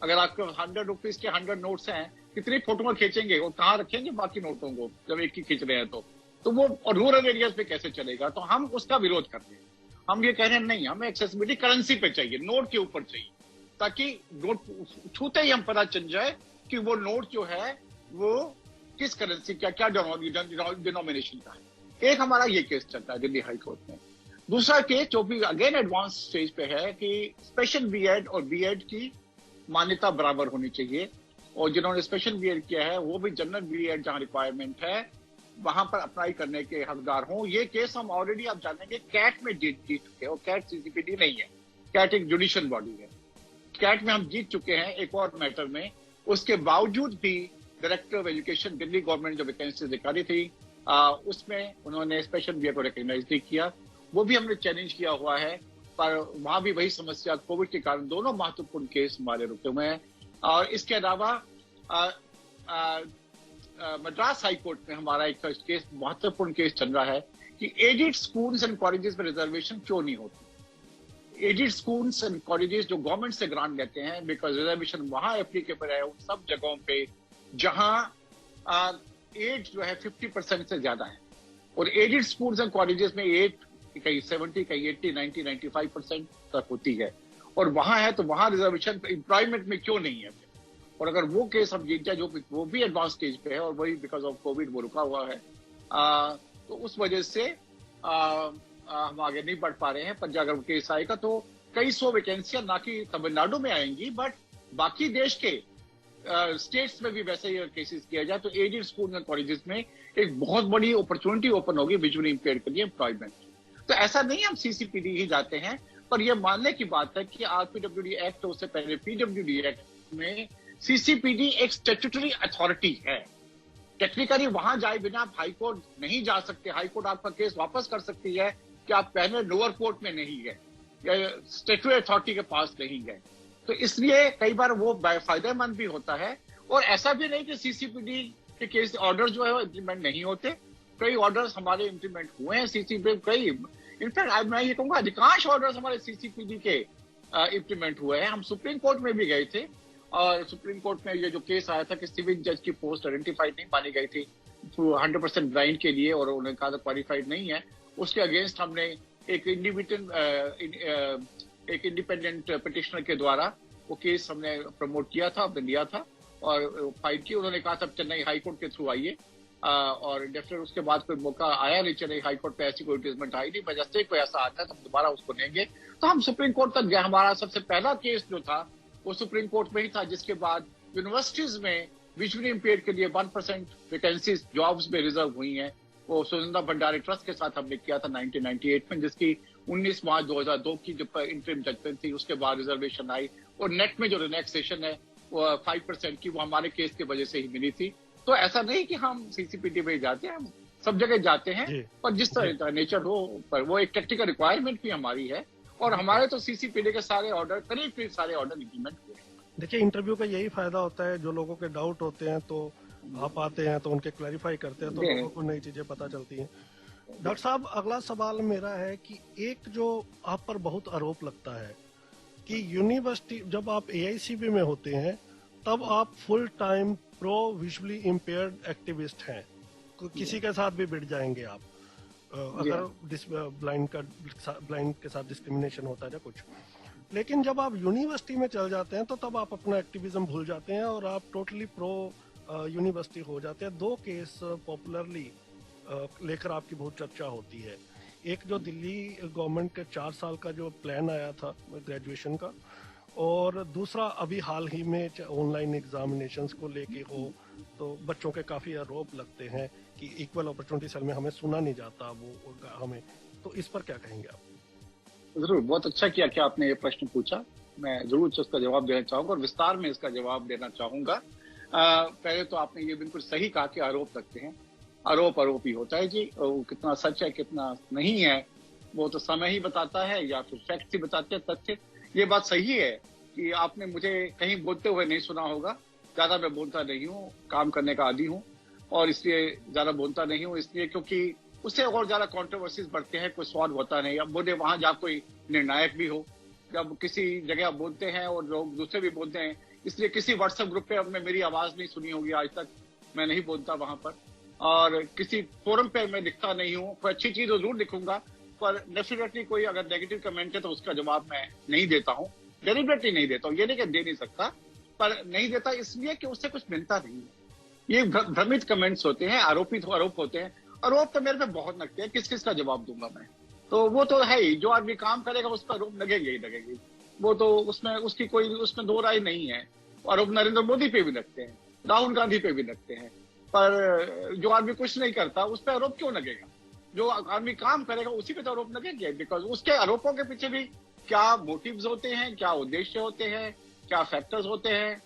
अगर आपके 100 रुपीज के 100 नोट्स हैं, कितनी फोटो खींचेंगे और कहाँ रखेंगे बाकी नोटों को जब एक ही खींच रहे हैं, तो वो और रूरल एरियाज पे कैसे चलेगा? तो हम उसका विरोध करते हैं, हम ये कह रहे हैं नहीं, हमें एक्सेसिबिलिटी करेंसी पे चाहिए, नोट के ऊपर चाहिए, ताकि नोट छूते ही हम पता चल जाए कि वो नोट जो है वो किस करेंसी क्या क्या डिनोमिनेशन का है। एक हमारा ये केस चलता है दिल्ली हाई कोर्ट में। दूसरा केस जो भी अगेन एडवांस स्टेज पे है कि स्पेशल बीएड और बीएड की मान्यता बराबर होनी चाहिए, और जिन्होंने स्पेशल बीएड किया है वो भी जनरल बीएड जहां रिक्वायरमेंट है वहां पर अप्लाई करने के हकदार हों। ये केस हम ऑलरेडी आप जानेंगे कैट में जीत चुके हैं, और कैट सीसीपीडी नहीं है, कैट एक जुडिशियल बॉडी है। कैट में हम जीत चुके हैं एक और मैटर में, उसके बावजूद भी director of education Delhi government जो वैकेंसी निकाली थी उसमें उन्होंने स्पेशल बीएड को रिकॉग्नाइज नहीं किया, वो भी हमने चैलेंज किया हुआ है। पर वहां भी वही समस्या, कोविड के कारण दोनों महत्वपूर्ण केस हमारे रुके हुए हैं। और इसके अलावा मद्रास हाई कोर्ट में हमारा एक केस, महत्वपूर्ण केस चल रहा है कि एडेड स्कूल्स एंड कॉलेजेस में रिजर्वेशन क्यों नहीं होती। एडेड स्कूल्स एंड कॉलेजेस जो गवर्नमेंट से ग्रांट लेते हैं, बिकॉज रिजर्वेशन वहां एप्लीकेबल है उन सब जगहों पे जहां एज जो है 50% से ज्यादा है, और एडेड स्कूल्स एंड कॉलेजेस में एज कहीं 70, कहीं 80, 90, 95% तक होती है, और वहां है तो वहां रिजर्वेशन एम्प्लॉयमेंट में क्यों नहीं है। और अगर वो केस हम जीत जाए, जो वो भी एडवांस स्टेज पे है और वही बिकॉज ऑफ कोविड वो रुका हुआ है, तो उस वजह से हम आगे नहीं बढ़ पा रहे हैं। पर अगर केस आएगा तो कई सौ वैकेंसियां ना कि तमिलनाडु में आएंगी, बट बाकी देश के स्टेट्स में भी वैसे ही केसेस किया जाए तो एडेड स्कूल एंड कॉलेजेस में एक बहुत बड़ी अपॉर्चुनिटी ओपन होगी विजुअली इंपेयर्ड के लिए एम्प्लॉयमेंट। तो ऐसा नहीं हम सीसीपीडी ही जाते हैं, पर यह मानने की बात है कि आरपीडब्ल्यूडी एक्ट, उससे पहले पीडब्ल्यूडी एक्ट में सीसीपीडी एक स्टैट्यूटरी अथॉरिटी है। टेक्निकली वहां जाए बिना आप हाईकोर्ट नहीं जा सकते। हाईकोर्ट आपका केस वापस कर सकती है कि आप पहले लोअर कोर्ट में नहीं गए या स्टैट्यूटरी अथॉरिटी के पास नहीं गए। तो इसलिए कई बार वो फायदेमंद भी होता है। और ऐसा भी नहीं कि सीसीपीडी के केस ऑर्डर जो है वो इम्प्लीमेंट नहीं होते, कई ऑर्डर्स हमारे इम्प्लीमेंट हुए हैं सीसीपीडी, कई इनफैक्ट मैं ये कहूंगा अधिकांश ऑर्डर्स हमारे सीसीपीडी के इम्प्लीमेंट हुए हैं। हम सुप्रीम कोर्ट में भी गए थे, और सुप्रीम कोर्ट में ये जो केस आया था कि सिविल जज की पोस्ट आइडेंटिफाइड नहीं मानी गई थी 100% ब्लाइंड के लिए, और उन्होंने कहा था क्वालिफाइड नहीं है, उसके अगेंस्ट हमने एक इंडिपेंडेंट पिटिशनर के द्वारा वो केस हमने प्रमोट किया था, हमने लिया था और फाइट की। उन्होंने कहा था चेन्नई हाईकोर्ट के थ्रू आइए, और डेफिनेट उसके बाद कोई मौका आया नहीं, चेन्नई हाईकोर्ट पे ऐसी कोई एडवर्टाइजमेंट आई नहीं, बस कोई ऐसा आता है तो हम दोबारा उसको लेंगे। तो हम सुप्रीम कोर्ट तक गए। हमारा सबसे पहला केस जो था वो सुप्रीम कोर्ट में ही था, जिसके बाद यूनिवर्सिटीज में विजुअली इम्पेयर्ड के लिए 1% वैकेंसीज जॉब्स में रिजर्व हुई हैं। वो सुनंदा भंडारी ट्रस्ट के साथ हमने किया था 1998 में, जिसकी 19 मार्च 2002 की जब इंटरिम जजमेंट थी उसके बाद रिजर्वेशन आई। और नेट में जो रिलैक्सेशन है वो 5% की, वो हमारे केस की वजह से ही मिली थी। तो ऐसा नहीं कि हम सीसीपीटी पे जाते हैं, हम सब जगह जाते हैं, पर जिस तरह का नेचर हो, पर वो एक टेक्निकल रिक्वायरमेंट भी हमारी है। और हमारे तो सीसीपीडी के सारे ऑर्डर, करीब सारे ऑर्डर इम्प्लीमेंट हुए हैं। देखिए, इंटरव्यू का यही फायदा होता है, जो लोगों के डाउट होते हैं तो आप आते हैं तो उनके क्लैरिफाई करते हैं, तो लोगों को नई चीजें पता चलती हैं। डॉक्टर साहब, अगला सवाल मेरा है कि एक जो आप पर बहुत आरोप लगता है कि यूनिवर्सिटी, जब आप एआईसीबी में होते हैं तब आप full time pro visually impaired activist हैं, किसी के साथ भी भिड़ जाएंगे आप, अगर ब्लाइंड के साथ डिस्क्रिमिनेशन होता है या कुछ। लेकिन जब आप यूनिवर्सिटी में चल जाते हैं तो तब आप अपना एक्टिविज्म भूल जाते हैं और आप टोटली प्रो यूनिवर्सिटी हो जाते हैं। 2 केस पॉपुलरली लेकर आपकी बहुत चर्चा होती है। एक जो दिल्ली गवर्नमेंट के 4 साल का जो प्लान आया था ग्रेजुएशन का, और दूसरा अभी हाल ही में ऑनलाइन एग्जामिनेशंस को लेके हो, तो बच्चों के काफी आरोप लगते हैं कि इक्वल अपॉर्चुनिटी सेल में हमें सुना नहीं जाता वो हमें, तो इस पर क्या कहेंगे आप? जरूर, बहुत अच्छा किया कि आपने ये प्रश्न पूछा। मैं जरूर उसका जवाब देना चाहूंगा और विस्तार में इसका जवाब देना चाहूंगा। पहले तो आपने ये बिल्कुल सही कहा कि आरोप लगते हैं। आरोप ही होता है जी, वो कितना सच है कितना नहीं है वो तो समय ही बताता है या फिर फैक्ट ही बताते हैं, तथ्य। ये बात सही है कि आपने मुझे कहीं बोलते हुए नहीं सुना होगा। ज्यादा मैं बोलता नहीं हूँ, काम करने का आदी हूँ, और इसलिए ज्यादा बोलता नहीं हूँ, इसलिए क्योंकि उससे और ज्यादा कंट्रोवर्सीज बढ़ते हैं, कोई सॉल्व होता नहीं। अब बोले वहां जहाँ कोई निर्णायक भी हो, जब किसी जगह आप बोलते हैं और लोग दूसरे भी बोलते हैं, इसलिए किसी व्हाट्सएप ग्रुप पे आपने मेरी आवाज नहीं सुनी होगी आज तक, मैं नहीं बोलता वहां पर। और किसी फोरम पे मैं लिखता नहीं हूँ, कोई अच्छी चीज जरूर लिखूंगा, पर डेफिनेटली कोई अगर नेगेटिव कमेंट है तो उसका जवाब मैं नहीं देता हूँ, डेलिबरेटली नहीं देता हूँ। ये नहीं कि दे नहीं सकता, पर नहीं देता इसलिए कि उससे कुछ मिलता नहीं है। ये भ्रमित कमेंट्स होते हैं, आरोपित आरोप होते हैं। आरोप तो मेरे पे बहुत लगते हैं, किस किस का जवाब दूंगा मैं? तो वो तो है ही, जो आदमी काम करेगा उस पर आरोप लगेंगे ही लगेंगे। वो तो उसमें उसकी कोई उसमें दो राय नहीं है। आरोप नरेंद्र मोदी पे भी लगते हैं, राहुल गांधी पे भी लगते हैं, पर जो आदमी कुछ नहीं करता उस पर आरोप क्यों लगेगा? जो आदमी काम करेगा उसी पे तो आरोप लगेंगे, बिकॉज उसके आरोपों के पीछे भी क्या मोटिव्स होते हैं, क्या उद्देश्य होते हैं, क्या फैक्टर्स होते हैं,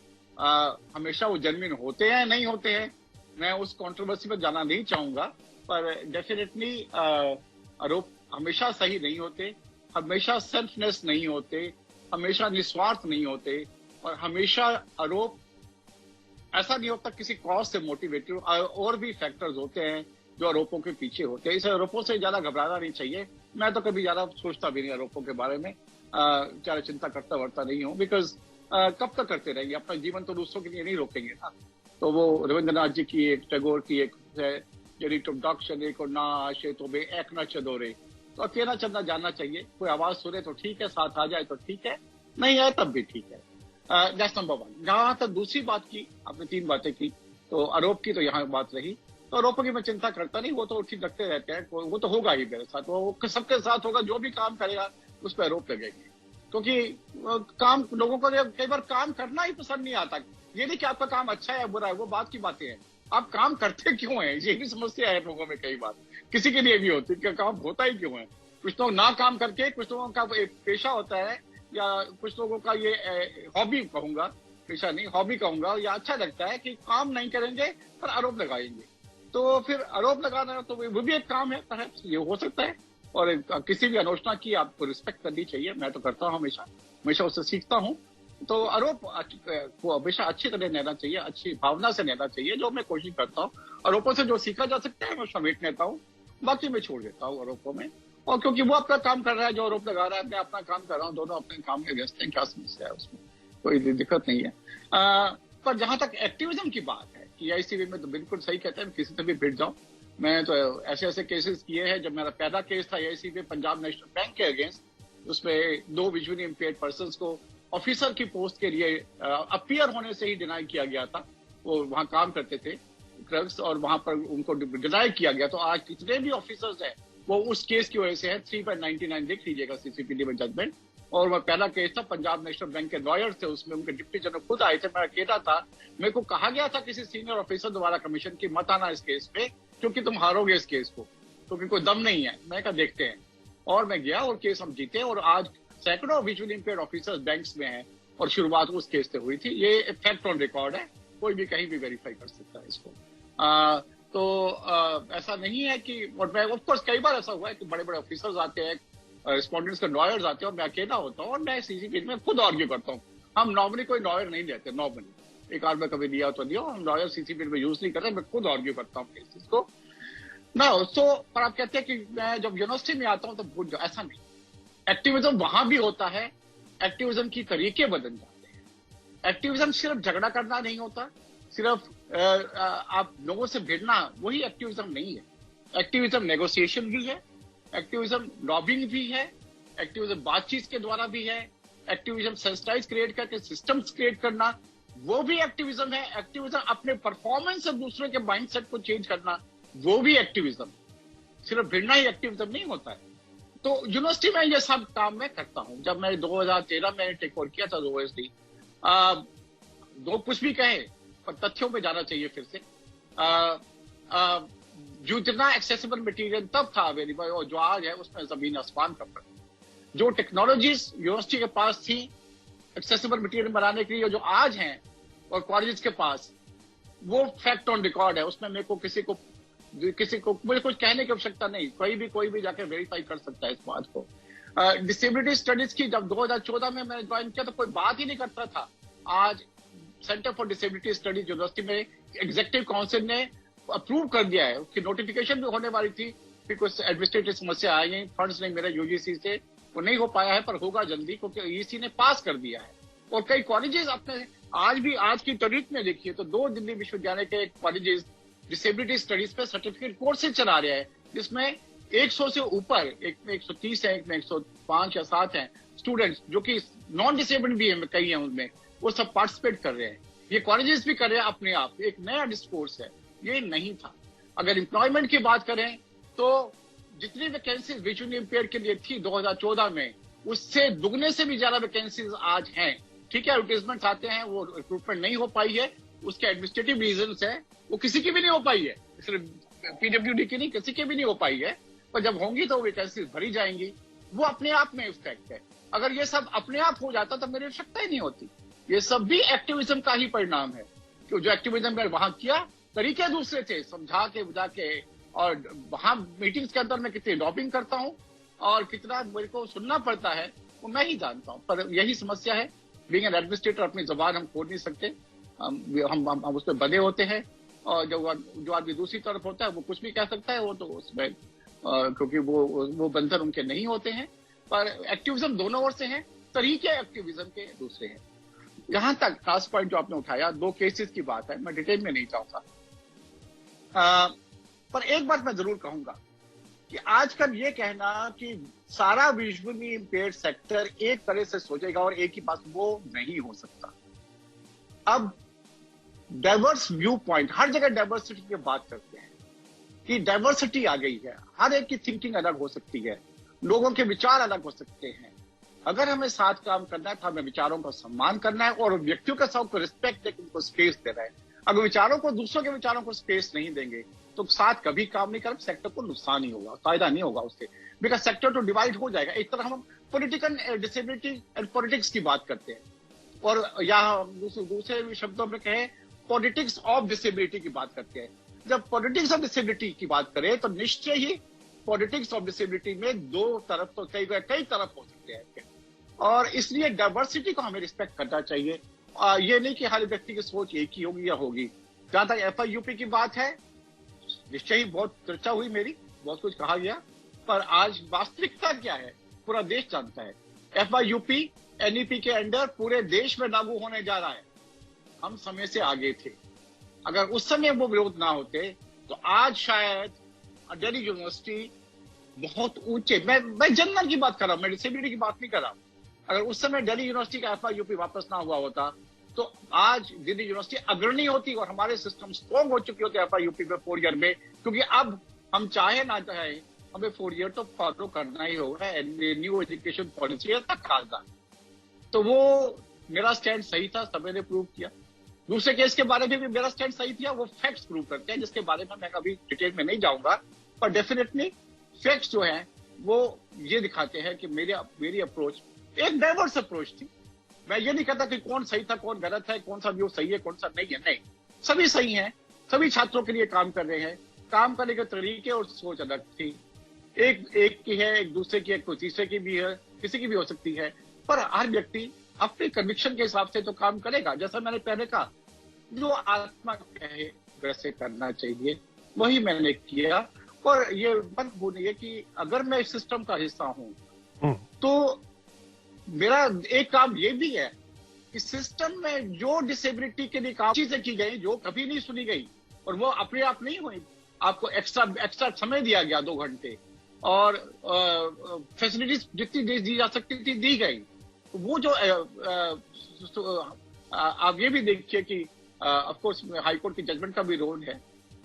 हमेशा वो जेन्युइन होते हैं नहीं होते हैं, मैं उस कंट्रोवर्सी में जाना नहीं चाहूंगा। पर डेफिनेटली आरोप हमेशा सही नहीं होते, हमेशा सेल्फनेस नहीं होते, हमेशा निस्वार्थ नहीं होते, और हमेशा आरोप ऐसा नहीं होता किसी कॉज से मोटिवेटेड, और भी फैक्टर्स होते हैं जो आरोपों के पीछे होते हैं। इस आरोपों से ज्यादा घबराना नहीं चाहिए। मैं तो कभी ज्यादा सोचता भी नहीं आरोपों के बारे में, ज्यादा चिंता करता वरता नहीं हूँ, बिकॉज कब तक करते रहेंगे? अपना जीवन तो दूसरों के लिए नहीं रोकेंगे ना। तो वो रविंद्रनाथ जी की एक, टैगोर की एक है, यदि तुम डॉग चले को ना आशे तो बे एक न चदोरे। तो अकेला चलना जानना चाहिए, कोई आवाज सुने तो ठीक है, साथ आ जाए तो ठीक है, नहीं आए तब भी ठीक है। That's number one. जहां तक दूसरी बात की, आपने 3 बातें की, तो आरोप की तो यहाँ बात रही। तो आरोपों की मैं चिंता करता नहीं, वो तो ठीक लगते रहते हैं, वो तो होगा ही मेरे साथ, वो सबके साथ होगा। जो भी काम करेगा उस पर आरोप लगेंगे, क्योंकि काम लोगों को कई बार काम करना ही पसंद नहीं आता। ये नहीं कि आपका काम अच्छा है बुरा है, वो बात की बातें हैं, आप काम करते क्यों है, ये भी समस्या है लोगों में। कई बार किसी के लिए भी होती है कि काम होता ही क्यों है। कुछ लोग ना काम करके, कुछ लोगों का एक पेशा होता है, या कुछ लोगों का ये हॉबी कहूंगा, पेशा नहीं हॉबी कहूंगा, या अच्छा लगता है कि काम नहीं करेंगे पर आरोप लगाएंगे। तो फिर आरोप लगाना तो वो भी एक काम है, परहैप्स ये हो सकता है। और किसी भी आलोचना की आपको रिस्पेक्ट करनी चाहिए, मैं तो करता हूँ हमेशा, हमेशा उससे सीखता हूँ। तो आरोप को हमेशा अच्छी तरह लेना चाहिए, अच्छी भावना से लेना चाहिए, जो मैं कोशिश करता हूँ। आरोपों से जो सीखा जा सकता है मैं समेट लेता हूँ, बाकी मैं छोड़ देता हूँ आरोपों में। और क्योंकि वो अपना काम कर रहा है, जो आरोप लगा रहा है, मैं अपना काम कर रहा हूँ, दोनों अपने काम में व्यस्त हैं, क्या समस्या है उसमें? कोई दिक्कत नहीं है। पर जहां तक एक्टिविज्म की बात है कि आईसीबी में, तो बिल्कुल सही कहते हैं, किसी से भी भिड़ जाऊं। मैं तो ऐसे ऐसे केसेस किए हैं। जब मेरा पहला केस था आईसीबी पंजाब नेशनल बैंक के अगेंस्ट, उसमें 2 विजुअली इम्पेयर्ड पर्संस को ऑफिसर की पोस्ट के लिए अपीयर होने से ही डिनाई किया गया था। वो वहां काम करते थे क्लर्क्स, और वहां पर उनको डिनाई किया गया। तो आज कितने भी ऑफिसर्स हैं वो उस केस की वजह से है। 3/99 देख लीजिएगा सीसीपीडी में जजमेंट। और वो पहला केस था, पंजाब नेशनल बैंक के लॉयर थे उसमें, उनके डिप्टी जनरल खुद आए थे, मैं अकेला था। मेरे को कहा गया था किसी सीनियर ऑफिसर द्वारा कमीशन की, मत आना इस केस पे क्योंकि तुम हारोगे इस केस को, क्योंकि कोई दम नहीं है। मैं कहा देखते हैं, और मैं गया और केस हम जीते, और आज सैकड़ों विजुअली इम्पेयर्ड ऑफिसर्स बैंक्स में हैं, और शुरुआत उस केस से हुई थी। ये फैक्ट ऑन रिकॉर्ड है, कोई भी कहीं भी वेरीफाई कर सकता है इसको। ऐसा नहीं है कि, और मैं ऑफकोर्स कई बार ऐसा हुआ है कि बड़े बड़े ऑफिसर्स आते हैं, रिस्पॉन्डेंट्स के लॉयर्स आते हैं, और मैं अकेला होता हूँ और मैं सीसीपीडी में खुद आर्ग्यू करता हूँ। हम नॉर्मली कोई लॉयर नहीं देते, नॉर्मली एक आध में कभी दिया तो दिया, हम लॉयर सीसीपीडी में यूज नहीं करते, मैं खुद आर्ग्यू करता हूँ केसेस को ना। तो पर आप कहते हैं कि मैं जब यूनिवर्सिटी में आता हूँ तो भूल जाओ, ऐसा नहीं। एक्टिविज्म वहां भी होता है, एक्टिविज्म की तरीके बदल जाते हैं। एक्टिविज्म सिर्फ झगड़ा करना नहीं होता, सिर्फ आप लोगों से भिड़ना, वही एक्टिविज्म नहीं है। एक्टिविज्म नेगोशिएशन भी है, एक्टिविज्म लॉबिंग भी है, एक्टिविज्म बातचीत के द्वारा भी है, एक्टिविज्म सेंसिटाइज क्रिएट करके सिस्टम्स क्रिएट करना, वो भी एक्टिविज्म है। एक्टिविज्म अपने परफॉर्मेंस से दूसरे के माइंडसेट को चेंज करना, वो भी एक्टिविज्म। सिर्फ भिड़ना ही एक्टिविज्म नहीं होता है। तो यूनिवर्सिटी में ये सब काम मैं करता हूं। जब मैं 2013 में टेक ओवर किया था ओएसडी, दो कुछ भी कहे पर तथ्यों पे जाना चाहिए फिर से। जितना एक्सेसिबल मटेरियल तब था अवेलेबल, और जो आज है उसमें जमीन आसमान का फर्क। जो टेक्नोलॉजीज यूनिवर्सिटी के पास थी एक्सेसिबल मटेरियल बनाने के लिए, जो आज हैं और कॉलेज के पास, वो फैक्ट ऑन रिकॉर्ड है। उसमें मेरे को किसी को मुझे कुछ कहने की आवश्यकता नहीं, कोई भी जाकर वेरीफाई कर सकता है इस बात को। डिसेबिलिटी स्टडीज की जब 2014 में मैंने ज्वाइन किया तो कोई बात ही नहीं करता था। आज centre for disability studies university में एग्जीक्यूटिव काउंसिल ने अप्रूव कर दिया है। उसकी नोटिफिकेशन भी होने वाली थी, फिर कुछ एडमिनिस्ट्रेटिव समस्या आई है, फंड्स नहीं मिले यूजीसी से, वो नहीं हो पाया है, पर होगा जल्दी क्योंकि ईसी ने पास कर दिया है। और कई कॉलेजेस अपने आज की तारीख में देखिए तो 2 दिल्ली विश्वविद्यालय के कॉलेजेस डिसेबिलिटी स्टडीज पे सर्टिफिकेट कोर्सेज चला रहे हैं, जिसमें 100 से ऊपर, एक में 130 है, एक में 105 या 7 है स्टूडेंट्स जो कि नॉन डिसेबल्ड भी है, कई हैं उनमें, वो सब पार्टिसिपेट कर रहे हैं। ये कॉलेजेस भी कर रहे हैं अपने आप, एक नया डिस्कोर्स है, ये नहीं था। अगर एम्प्लॉयमेंट की बात करें तो जितनी वैकेंसीज विजुअली इंपेयर्ड के लिए थी 2014 में, उससे दुगने से भी ज्यादा वैकेंसीज आज हैं। ठीक है, एडवर्टाइजमेंट आते हैं, वो रिक्रूटमेंट नहीं हो पाई है, उसके एडमिनिस्ट्रेटिव रीजंस है, वो किसी की भी नहीं हो पाई है, सिर्फ पीडब्ल्यूडी की नहीं, किसी की भी नहीं हो पाई है, पर जब होंगी तो वैकेंसीज भरी जाएंगी। वो अपने आप में फैक्ट है। अगर ये सब अपने आप हो जाता तो मेरी आवश्यकता ही नहीं होती। ये सब भी एक्टिविज्म का ही परिणाम है, कि जो एक्टिविज्म मैंने वहां किया, तरीके दूसरे थे, समझा के बुझा के, और वहां मीटिंग्स के अंदर मैं कितनी लॉबिंग करता हूं और कितना मेरे को सुनना पड़ता है वो मैं ही जानता हूं। पर यही समस्या है, बीइंग एन एडमिनिस्ट्रेटर अपनी जबान हम खोल नहीं सकते, हम उस पर बंधे होते हैं, और जो आदमी दूसरी तरफ होता है वो कुछ भी कह सकता है, वो तो उसमें क्योंकि वो बंधन उनके नहीं होते हैं। पर एक्टिविज्म दोनों ओर से हैं, तरीके एक्टिविज्म के दूसरे हैं। यहां तक खास पॉइंट जो आपने उठाया, 2 केसेस की बात है, मैं डिटेल में नहीं जाऊंगा, पर एक बात मैं जरूर कहूंगा कि आजकल ये कहना कि सारा विजुअली इंपेयर्ड सेक्टर एक तरह से सोचेगा और एक ही बात, वो नहीं हो सकता। अब डाइवर्स व्यू पॉइंट, हर जगह डाइवर्सिटी की बात करते हैं कि डाइवर्सिटी आ गई है, हर एक की थिंकिंग अलग हो सकती है, लोगों के विचार अलग हो सकते हैं। अगर हमें साथ काम करना है तो हमें विचारों का सम्मान करना है और व्यक्तियों के साथ रिस्पेक्ट देकर उनको स्पेस देना है। अगर विचारों को, दूसरों के विचारों को स्पेस नहीं देंगे तो साथ कभी काम नहीं कर, सेक्टर को नुकसान ही होगा, फायदा नहीं होगा उससे, बिकॉज सेक्टर तो डिवाइड हो जाएगा। एक तरह हम पॉलिटिकल डिसेबिलिटी एंड पॉलिटिक्स की बात करते हैं, और या दूसरे शब्दों में कहें पॉलिटिक्स ऑफ डिसेबिलिटी की बात करते हैं। जब पॉलिटिक्स ऑफ डिसेबिलिटी की बात करें तो निश्चय ही पॉलिटिक्स ऑफ डिसेबिलिटी में 2 तरफ तो कई तरफ हो सकते हैं, और इसलिए डाइवर्सिटी को हमें रिस्पेक्ट करना चाहिए। ये नहीं कि हर व्यक्ति की सोच एक ही होगी या होगी। जहां तक FIUP की बात है, निश्चय ही बहुत चर्चा हुई मेरी, बहुत कुछ कहा गया, पर आज वास्तविकता क्या है पूरा देश जानता है। FIUP NEP के अंडर पूरे देश में लागू होने जा रहा है। हम समय से आगे थे, अगर उस समय वो विरोध ना होते तो आज शायद दिल्ली यूनिवर्सिटी बहुत ऊंचे, मैं जनरल की बात कर रहा हूं, मैं डिसेबिलिटी की बात नहीं कर रहा हूं। अगर उस समय दिल्ली यूनिवर्सिटी का FIUP वापस ना हुआ होता तो आज दिल्ली यूनिवर्सिटी अग्रणी होती और हमारे सिस्टम स्ट्रॉन्ग हो चुके होते FIUP में 4 ईयर में, क्योंकि अब हम चाहे ना चाहे हमें 4 ईयर तो फॉलो करना ही होगा, न्यू एजुकेशन पॉलिसी है तक। तो वो मेरा स्टैंड सही था, समय ने प्रूव किया। दूसरे केस के बारे में भी मेरा स्टैंड सही था, वो फैक्ट्स प्रूव करते हैं, जिसके बारे में मैं अभी डिटेल में नहीं जाऊंगा, पर डेफिनेटली फैक्ट्स जो हैं वो ये दिखाते हैं कि मेरी अप्रोच एक डाइवर्स अप्रोच थी। मैं ये नहीं कहता कि कौन सही था कौन गलत है, कौन सा व्यू सही है कौन सा नहीं है, नहीं, सभी सही हैं, सभी छात्रों के लिए काम कर रहे हैं। काम करने के तरीके और सोच अलग थी, एक की है, एक दूसरे की है, कोई तीसरे की भी है, किसी की भी हो सकती है, पर हर व्यक्ति अपने कन्विक्शन के हिसाब से तो काम करेगा। जैसा मैंने पहले कहा, जो आत्मा कहे वैसे करना चाहिए, वही मैंने किया। और ये मत भूलिए कि अगर मैं इस सिस्टम का हिस्सा हूं तो मेरा एक काम ये भी है कि सिस्टम में जो डिसेबिलिटी के लिए काम चीजें की गई जो कभी नहीं सुनी गई, और वो अपने आप नहीं हुई, आपको एक्स्ट्रा समय दिया गया 2 घंटे, और फैसिलिटीज जितनी दी जा सकती थी दी गई। वो जो आप ये भी देखिए कि ऑफ कोर्स हाईकोर्ट की जजमेंट का भी रोल है,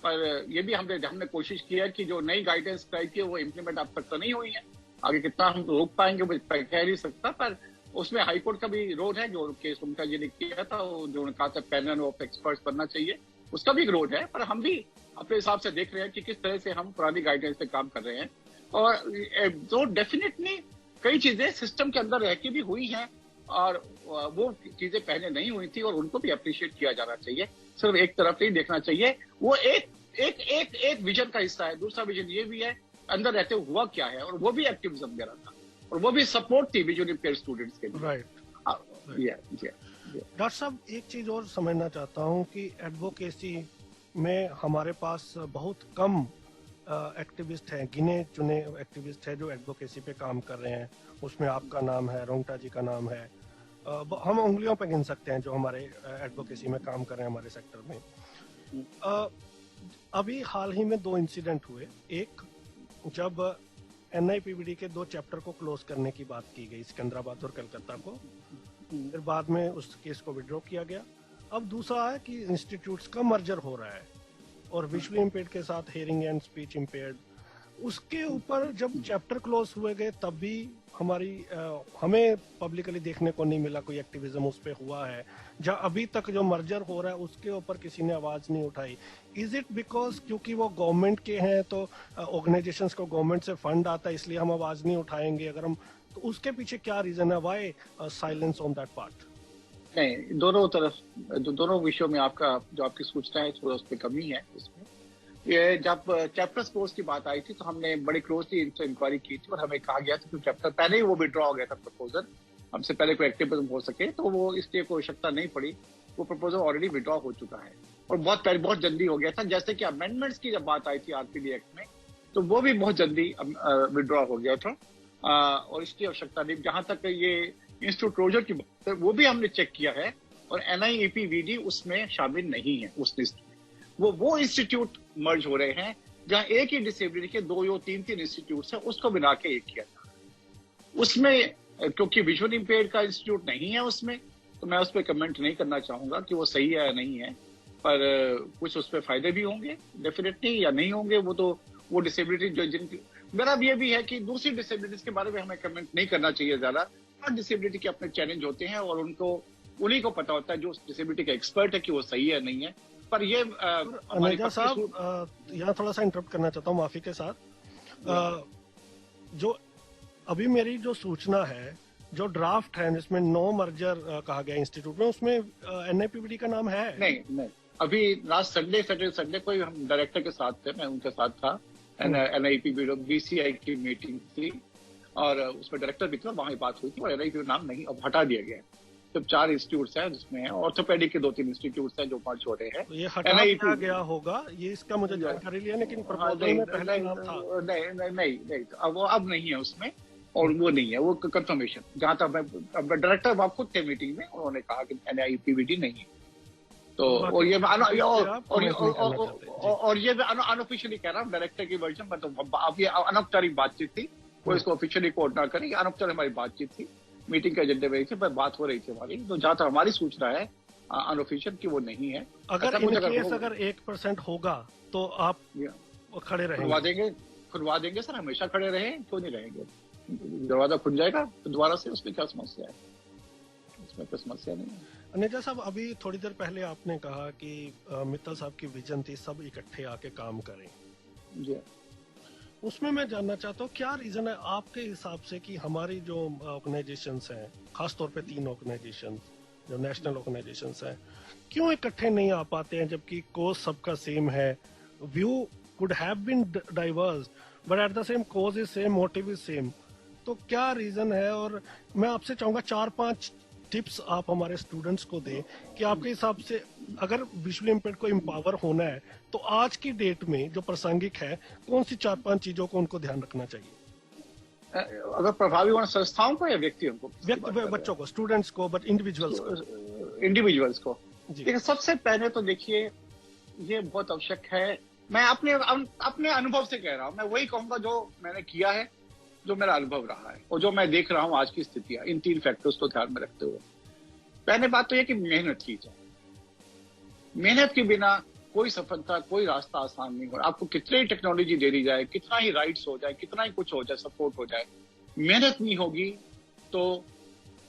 पर ये भी हमने कोशिश की है कि जो नई गाइडेंस कराई थी वो इम्प्लीमेंट अब तक तो नहीं हुई है। आगे कितना हम रोक पाएंगे वो कह नहीं सकता, पर उसमें हाईकोर्ट का भी रोल है। जो केस उनका ये किया था, जो कहा था पैनल ऑफ एक्सपर्ट्स बनना चाहिए, उसका भी रोल है। पर हम भी अपने हिसाब से देख रहे हैं कि किस तरह से हम पुरानी गाइडेंस पे काम कर रहे हैं, और जो डेफिनेटली कई चीजें सिस्टम के अंदर रह के भी हुई हैं, और वो चीजें पहले नहीं हुई थी, और उनको भी अप्रिशिएट किया जाना चाहिए, सिर्फ एक तरफ नहीं देखना चाहिए। वो एक विजन का हिस्सा है। दूसरा विजन ये भी है अंदर रहते हुआ क्या है, और वो भी एक्टिविज्म मेरा था, और वो भी सपोर्ट थी विजुअली इंपेयर्ड स्टूडेंट्स के लिए। राइट। डॉक्टर साहब, एक चीज और समझना चाहता हूँ कि एडवोकेसी में हमारे पास बहुत कम एक्टिविस्ट हैं, गिने चुने एक्टिविस्ट हैं जो एडवोकेसी पे काम कर रहे हैं। उसमें आपका नाम है, रोंगटा जी का नाम है, हम उंगलियों पे गिन सकते हैं जो हमारे एडवोकेसी में काम कर रहे हैं हमारे सेक्टर में। अभी हाल ही में 2 इंसिडेंट हुए। एक जब NIPBD के 2 चैप्टर को क्लोज करने की बात की गई, सिकंदराबाद और कलकत्ता को, फिर बाद में उस केस को विड्रॉ किया गया। अब दूसरा है कि इंस्टीट्यूट्स का मर्जर हो रहा है और विजुअली इम्पेयर्ड के साथ हियरिंग एंड स्पीच इम्पेयर्ड, उसके ऊपर जब चैप्टर क्लोज हुए गए तब भी हमें पब्लिकली देखने को नहीं मिला कोई एक्टिविज्म उस पे हुआ है। जहाँ अभी तक जो मर्जर हो रहा है उसके ऊपर किसी ने आवाज नहीं उठाई। इज इट बिकॉज क्योंकि वो गवर्नमेंट के हैं तो ऑर्गेनाइजेशंस को गवर्नमेंट से फंड आता है इसलिए हम आवाज नहीं उठाएंगे? अगर हम तो उसके पीछे क्या रीजन है? Why silence on that part? नहीं, दोनों तरफ दोनों विषयों में आपकी सूचना है थोड़ा उस पर कमी है। इसमें ये जब चैप्टर स्पोर्ट्स की बात आई थी तो हमने बड़ी क्लोजली इनसे इंक्वायरी की थी और हमें कहा गया था कि चैप्टर पहले ही वो विड्रॉ हो गया था प्रपोजल, हमसे पहले कोई एक्टिविज्म हो सके तो वो इसलिए कोई आवश्यकता नहीं पड़ी, वो प्रपोजल ऑलरेडी विड्रॉ हो चुका है और बहुत जल्दी हो गया था। जैसे कि अमेंडमेंट्स की जब बात आई थी RPD एक्ट में तो वो भी बहुत जल्दी विड्रॉ हो गया था और इसकी आवश्यकता नहीं। जहां तक ये इंस्टीट्यूट क्लोजर की बात है वो भी हमने चेक किया है और NIEPVD उसमें शामिल नहीं है उस लिस्ट में। वो इंस्टीट्यूट मर्ज हो रहे हैं जहां एक ही डिसेबिलिटी के 2 या 3 इंस्टीट्यूट है उसको मिला के एक किया था। उसमें क्योंकि विजुअल इम्पेयर्ड का इंस्टीट्यूट नहीं है उसमें, तो मैं उस पर कमेंट नहीं करना चाहूंगा कि वो सही है या नहीं है, पर कुछ उस पर फायदे भी होंगे डेफिनेटली या नहीं होंगे। वो डिसेबिलिटी जो जिनकी, मेरा ये भी है कि दूसरी डिसेबिलिटीज के बारे में हमें कमेंट नहीं करना चाहिए ज्यादा। हर डिसेबिलिटी के अपने चैलेंज होते हैं और उन्हीं को पता होता है जो डिसेबिलिटी का एक्सपर्ट है कि वो सही है नहीं है। पर ये अनेजा साहब यहाँ थोड़ा सा इंटरप्ट करना चाहता हूँ माफी के साथ। जो अभी मेरी जो सूचना है, जो ड्राफ्ट है जिसमें नो मर्जर कहा गया इंस्टीट्यूट में, उसमें NIPBD का नाम है? नहीं, अभी लास्ट संडे को हम डायरेक्टर के साथ थे, मैं उनके साथ था। NIPBD BCI की मीटिंग थी और उसमें डायरेक्टर भी था, वहां बात हुई थी और NIPBD नाम नहीं अब हटा दिया गया है। सिर्फ 4 इंस्टीट्यूट्स हैं जिसमें ऑर्थोपेडिक के 2-3 इंस्टीट्यूट्स हैं जो मर्ज हो रहे हैं। तो ये हटा दिया गया होगा, ये इसका मुझे जानकारी लिया, लेकिन प्रपोजल में पहले नाम था। नहीं, अब नहीं है उसमें और वो नहीं है, वो कंफर्मेशन जहां तक डायरेक्टर आप खुद थे मीटिंग में, उन्होंने कहा कि NIPBD नहीं है। तो और ये अनऑफिशियली कह रहा हूँ डायरेक्टर की वर्जन में, तो अब ये अनौपचारिक बातचीत थी, वो इसको ऑफिशियली कोट ना करें। अनौपचारिक हमारी बातचीत थी, मीटिंग के एजेंडे में पर बात हो रही थी हमारी। तो जहां तक हमारी सूचना है अनऑफिशियल की वो नहीं है। अगर 1% होगा तो आप खड़े रहेंगे? खुलवा देंगे सर, हमेशा खड़े रहे, क्यों नहीं रहेंगे। दरवाजा खुल जाएगा तो दोबारा से, उसमें क्या समस्या है? उसमें कोई समस्या नहीं है। अनेजा साहब, अभी थोड़ी देर पहले आपने कहा कि मित्तल साहब की विजन थी सब इकट्ठे आके काम करें जी। उसमें मैं जानना चाहता हूँ क्या रीजन है आपके हिसाब से कि हमारी जो ऑर्गेनाइजेशंस हैं, खासतौर पे 3 ऑर्गेनाइजेशन जो नेशनल ऑर्गेनाइजेशंस हैं, क्यों इकट्ठे नहीं आ पाते हैं जबकि कोज सबका सेम है? View could have been diverse but at the same cause is same, motive is same. तो क्या रीजन है? और मैं आपसे चाहूंगा 4-5 टिप्स आप हमारे स्टूडेंट्स को दें कि आपके हिसाब से अगर विजुअली इम्पेयर्ड को एम्पावर होना है तो आज की डेट में जो प्रासंगिक है, कौन सी 4-5 चीजों को उनको ध्यान रखना चाहिए? अगर प्रभावी होना संस्थाओं को या व्यक्तियों को? बच्चों को, स्टूडेंट्स को, बट इंडिविजुअल्स को। देखिए, सबसे पहले तो देखिए ये बहुत आवश्यक है, मैं अपने अनुभव से कह रहा हूँ, मैं वही कहूंगा जो मैंने किया है, जो मेरा अनुभव रहा है और जो मैं देख रहा हूं आज की स्थितियां, इन 3 फैक्टर्स को ध्यान में रखते हुए। पहले बात तो यह कि मेहनत की जाए। मेहनत के बिना कोई सफलता, कोई रास्ता आसान नहीं हो। आपको कितनी ही टेक्नोलॉजी दे दी जाए, कितना ही राइट्स हो जाए, कितना ही कुछ हो जाए, सपोर्ट हो जाए, मेहनत नहीं होगी तो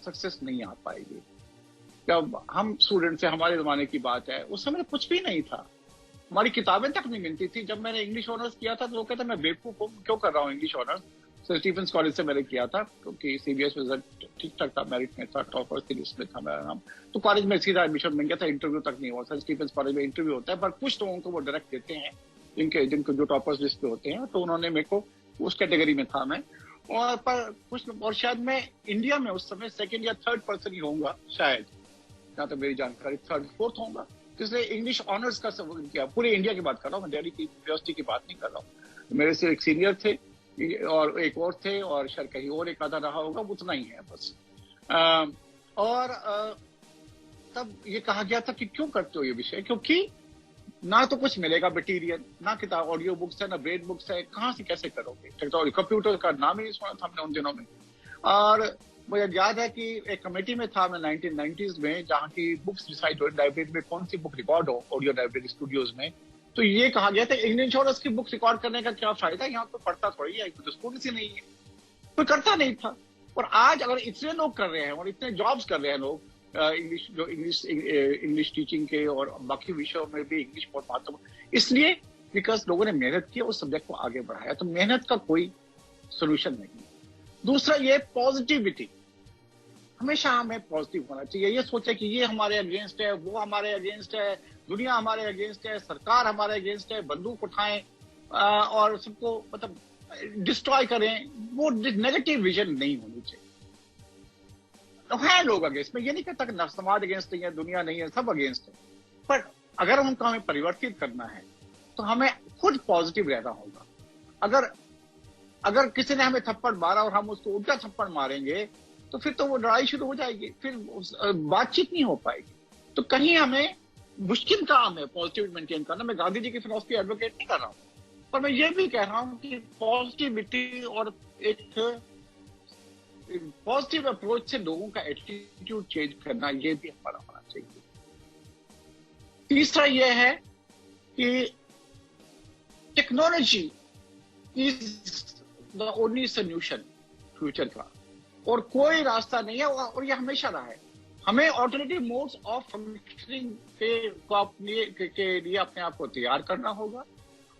सक्सेस नहीं आ पाएगी। जब हम स्टूडेंट से, हमारे जमाने की बात है, उस समय कुछ भी नहीं था, हमारी किताबें तक नहीं मिलती थी। जब मैंने इंग्लिश ऑनर्स किया था तो लोग कहते मैं बेवकूफ हूँ, क्यों कर रहा हूँ English honours. Sir Stephen's college से मैंने किया था क्योंकि CBS रिजल्ट ठीक ठाक था, मेरिट में था, टॉपर्स की लिस्ट में था मेरा नाम, तो कॉलेज में सीधा एडमिशन मिल गया था, इंटरव्यू तक नहीं हुआ। सर स्टीफेंस कॉलेज में इंटरव्यू होता है, पर कुछ लोगों को वो डायरेक्ट देते हैं जिनको जो टॉपर्स लिस्ट पे होते हैं, तो उन्होंने मेरे को, उस कैटेगरी में था मैं, और पर कुछ, और शायद मैं इंडिया में उस समय 2nd या 3rd पर्सन ही होऊंगा शायद, जहां तक मेरी जानकारी 3rd 4th होऊंगा। इसलिए इंग्लिश ऑनर्स का सब किया, पूरे इंडिया की बात कर रहा हूँ मैं, दिल्ली की यूनिवर्सिटी की बात नहीं कर रहा हूँ। मेरे से एक सीनियर थे और एक और थे, और शायद कहीं और एक आधा रहा होगा, उतना ही है बस। तब ये कहा गया था कि क्यों करते हो ये विषय, क्योंकि ना तो कुछ मिलेगा मटीरियल, ना किताब ऑडियो बुक्स है, ना ब्रेड बुक्स है, कहाँ से कैसे करोगे? टेक्नोलॉजी, कंप्यूटर का नाम ही नहीं सुना था हमने उन दिनों में। और मुझे याद है कि एक कमेटी में था मैं 1990s में, जहाँ की बुक्स डिसाइड हो लाइब्रेरी में कौन सी बुक रिकॉर्ड हो ऑडियो लाइब्रेरी स्टूडियोज में। तो ये कहा गया था इंडियन इंश्योरेंस की बुक रिकॉर्ड करने का क्या फायदा, यहाँ तो पढ़ता थोड़ी है, तो स्टूडेंट्स ही नहीं है, कोई करता नहीं था। और आज अगर इतने लोग कर रहे हैं और इतने जॉब्स कर रहे हैं लोग इंग्लिश टीचिंग के और बाकी विषयों में भी इंग्लिश बहुत महत्वपूर्ण, इसलिए बिकॉज लोगों ने मेहनत की, उस सब्जेक्ट को आगे बढ़ाया। तो मेहनत का कोई सोल्यूशन नहीं है। दूसरा ये पॉजिटिविटी, हमेशा हमें पॉजिटिव होना चाहिए। ये सोचे कि ये हमारे अगेंस्ट है, वो हमारे अगेंस्ट है, दुनिया हमारे अगेंस्ट है, सरकार हमारे अगेंस्ट है, बंदूक उठाएं और सबको मतलब डिस्ट्रॉय करें, वो नेगेटिव विजन नहीं होनी चाहिए। तो है लोग अगेंस्ट, मैं ये नहीं कहता कि समाज अगेंस्ट नहीं है, दुनिया नहीं है, सब अगेंस्ट है, पर अगर उनको हमें परिवर्तित करना है तो हमें खुद पॉजिटिव रहना होगा। अगर किसी ने हमें थप्पड़ मारा और हम उसको उल्टा थप्पड़ मारेंगे तो फिर तो वो लड़ाई शुरू हो जाएगी, फिर बातचीत नहीं हो पाएगी। तो कहीं हमें मुश्किल काम है पॉजिटिव मेंटेन करना। मैं गांधी जी की फिलॉसफी एडवोकेट नहीं कर रहा हूं, पर मैं ये भी कह रहा हूं कि पॉजिटिविटी और एक पॉजिटिव अप्रोच से लोगों का एटीट्यूड चेंज करना, ये भी हमारा होना चाहिए। तीसरा यह है कि technology is the only solution future का, और कोई रास्ता नहीं है, और ये हमेशा रहा है। हमें ऑल्टरनेटिव मोड्स ऑफ फंक्शनिंग के लिए अपने आप को तैयार करना होगा।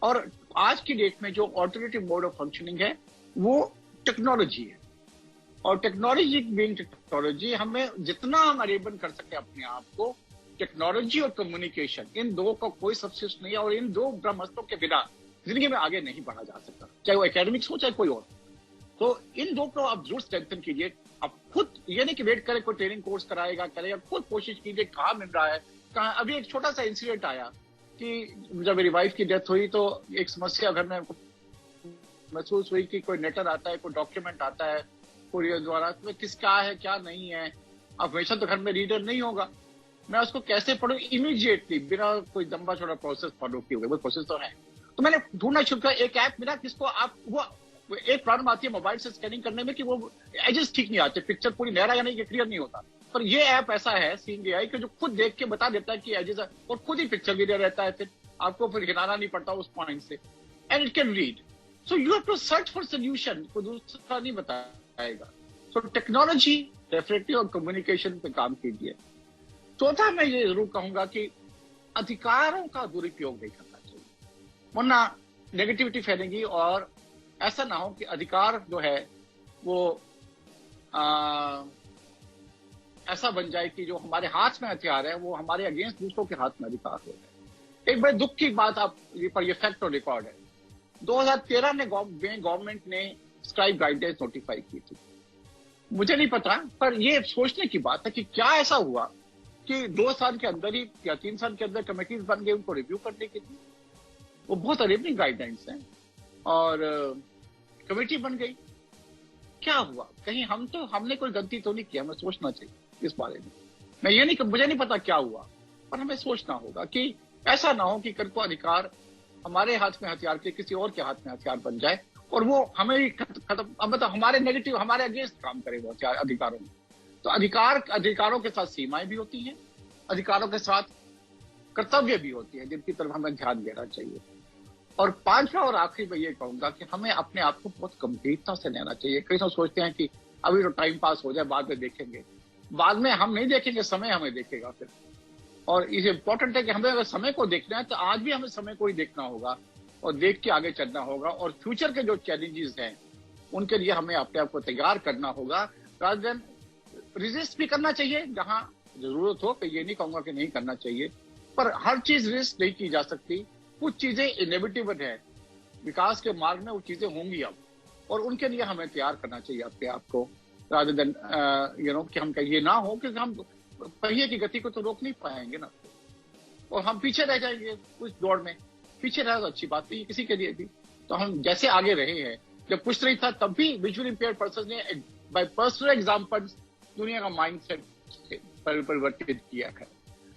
और आज की डेट में जो ऑल्टरनेटिव मोड ऑफ फंक्शनिंग है वो टेक्नोलॉजी है, और टेक्नोलॉजी बीइंग टेक्नोलॉजी, हमें जितना हम अरेबन कर सके अपने आप को, टेक्नोलॉजी और कम्युनिकेशन, इन दो का कोई सब्सिट्यूट नहीं है, और इन दो ब्रह्मास्त्रों के बिना जिंदगी में आगे नहीं बढ़ा जा सकता, चाहे वो एकेडमिक्स हो चाहे कोई और। तो इन दो को आप जरूर स्ट्रेंथन कीजिए। आप खुद ये नहीं कि वेट करें कोई ट्रेनिंग कोर्स करेगा, खुद कोशिश कीजिए कहाँ मिल रहा है, कहाँ। अभी एक छोटा सा इंसिडेंट आया कि जब मेरी वाइफ की डेथ हुई तो एक समस्या घर में महसूस हुई कि कोई लेटर आता है, कोई डॉक्यूमेंट आता है कुरियर द्वारा, तो किसका है क्या नहीं है। अब हमेशा तो घर में रीडर नहीं होगा, मैं उसको कैसे पढ़ूं इमीडिएटली, बिना कोई लंबा छोटा प्रोसेस फॉलो किए हुए। वो प्रोसेस तो है, तो मैंने ढूंढना शुरू किया। एक ऐप मिला जिसको आप, वो एक प्रॉब्लम आती है मोबाइल से स्कैनिंग करने में कि वो एजेस ठीक नहीं आते, पिक्चर पूरी नहरा या नहीं कि क्लियर नहीं होता। पर ये ऐप ऐसा है सीइंग एआई कि जो खुद देख के बता देता है कि एजेस है, और खुद ही पिक्चर भी दे रहता है, फिर आपको फिर हिलाना नहीं पड़ता उस पॉइंट से, and it can read. So you have to search for solution, कोई दूसरा नहीं बताएगा। सो टेक्नोलॉजी डेफिनेटली और कम्युनिकेशन पे काम कीजिए। चौथा मैं ये जरूर कहूंगा कि अधिकारों का दुरुपयोग नहीं करना चाहिए, वरना नेगेटिविटी फैलेगी, और ऐसा ना हो कि अधिकार जो है वो ऐसा बन जाए कि जो हमारे हाथ में हथियार है वो हमारे अगेंस्ट दूसरों के हाथ में अधिकार हो जाए। एक बड़े दुख की बात आप पर ये फैक्ट और रिकॉर्ड है, 2013 में गवर्नमेंट ने स्क्राइब गाइडलाइंस नोटिफाई की थी। मुझे नहीं पता, पर ये सोचने की बात है कि क्या ऐसा हुआ कि 2 साल के अंदर ही या 3 साल के अंदर कमेटीज बन गई उनको रिव्यू करने के लिए। वो बहुत अरेबनिंग गाइडलाइंस हैं और कमेटी बन गई। क्या हुआ? कहीं हमने कोई गलती तो नहीं की? हमें सोचना चाहिए इस बारे में। मैं ये नहीं, मुझे नहीं पता क्या हुआ, पर हमें सोचना होगा कि ऐसा ना हो कि कल को अधिकार हमारे हाथ में हथियार के किसी और के हाथ में हथियार बन जाए और वो हमें ही खत्म, मतलब हमारे नेगेटिव, हमारे अगेंस्ट काम करे वो अधिकारों में। तो अधिकारों के साथ सीमाएं भी होती हैं, अधिकारों के साथ कर्तव्य भी होती है जिनकी तरफ हमें ध्यान देना चाहिए। और 5वां और आखिरी मैं ये कहूंगा कि हमें अपने आप को बहुत गंभीरता से लेना चाहिए। कई लोग सोचते हैं कि अभी तो टाइम पास हो जाए, बाद में देखेंगे। बाद में हम नहीं देखेंगे, समय हमें देखेगा फिर। और ये इम्पोर्टेंट है कि हमें अगर समय को देखना है तो आज भी हमें समय को ही देखना होगा और देख के आगे चलना होगा। और फ्यूचर के जो चैलेंजेस हैं उनके लिए हमें अपने आप को तैयार करना होगा। रादर देन रिजिस्ट भी करना चाहिए जहां जरूरत हो, कि ये नहीं कहूंगा कि नहीं करना चाहिए, पर हर चीज रिस्क नहीं की जा सकती। कुछ चीजें इनेविटेबल है, विकास के मार्ग में वो चीजें होंगी अब, और उनके लिए हमें तैयार करना चाहिए अपने आप को। रादर देन कि हम ये ना हो कि हम पहिए की गति को तो रोक नहीं पाएंगे ना, और हम पीछे रह जाएंगे उस दौड़ में। पीछे रहा तो अच्छी बात नहीं है किसी के लिए भी। तो हम जैसे आगे रहे हैं, जब कुछ नहीं था तब भी विजुअली इंपेयर्ड पर्सन ने बाय पर्सनल एग्जांपल्स दुनिया का माइंडसेट परिवर्तित किया है।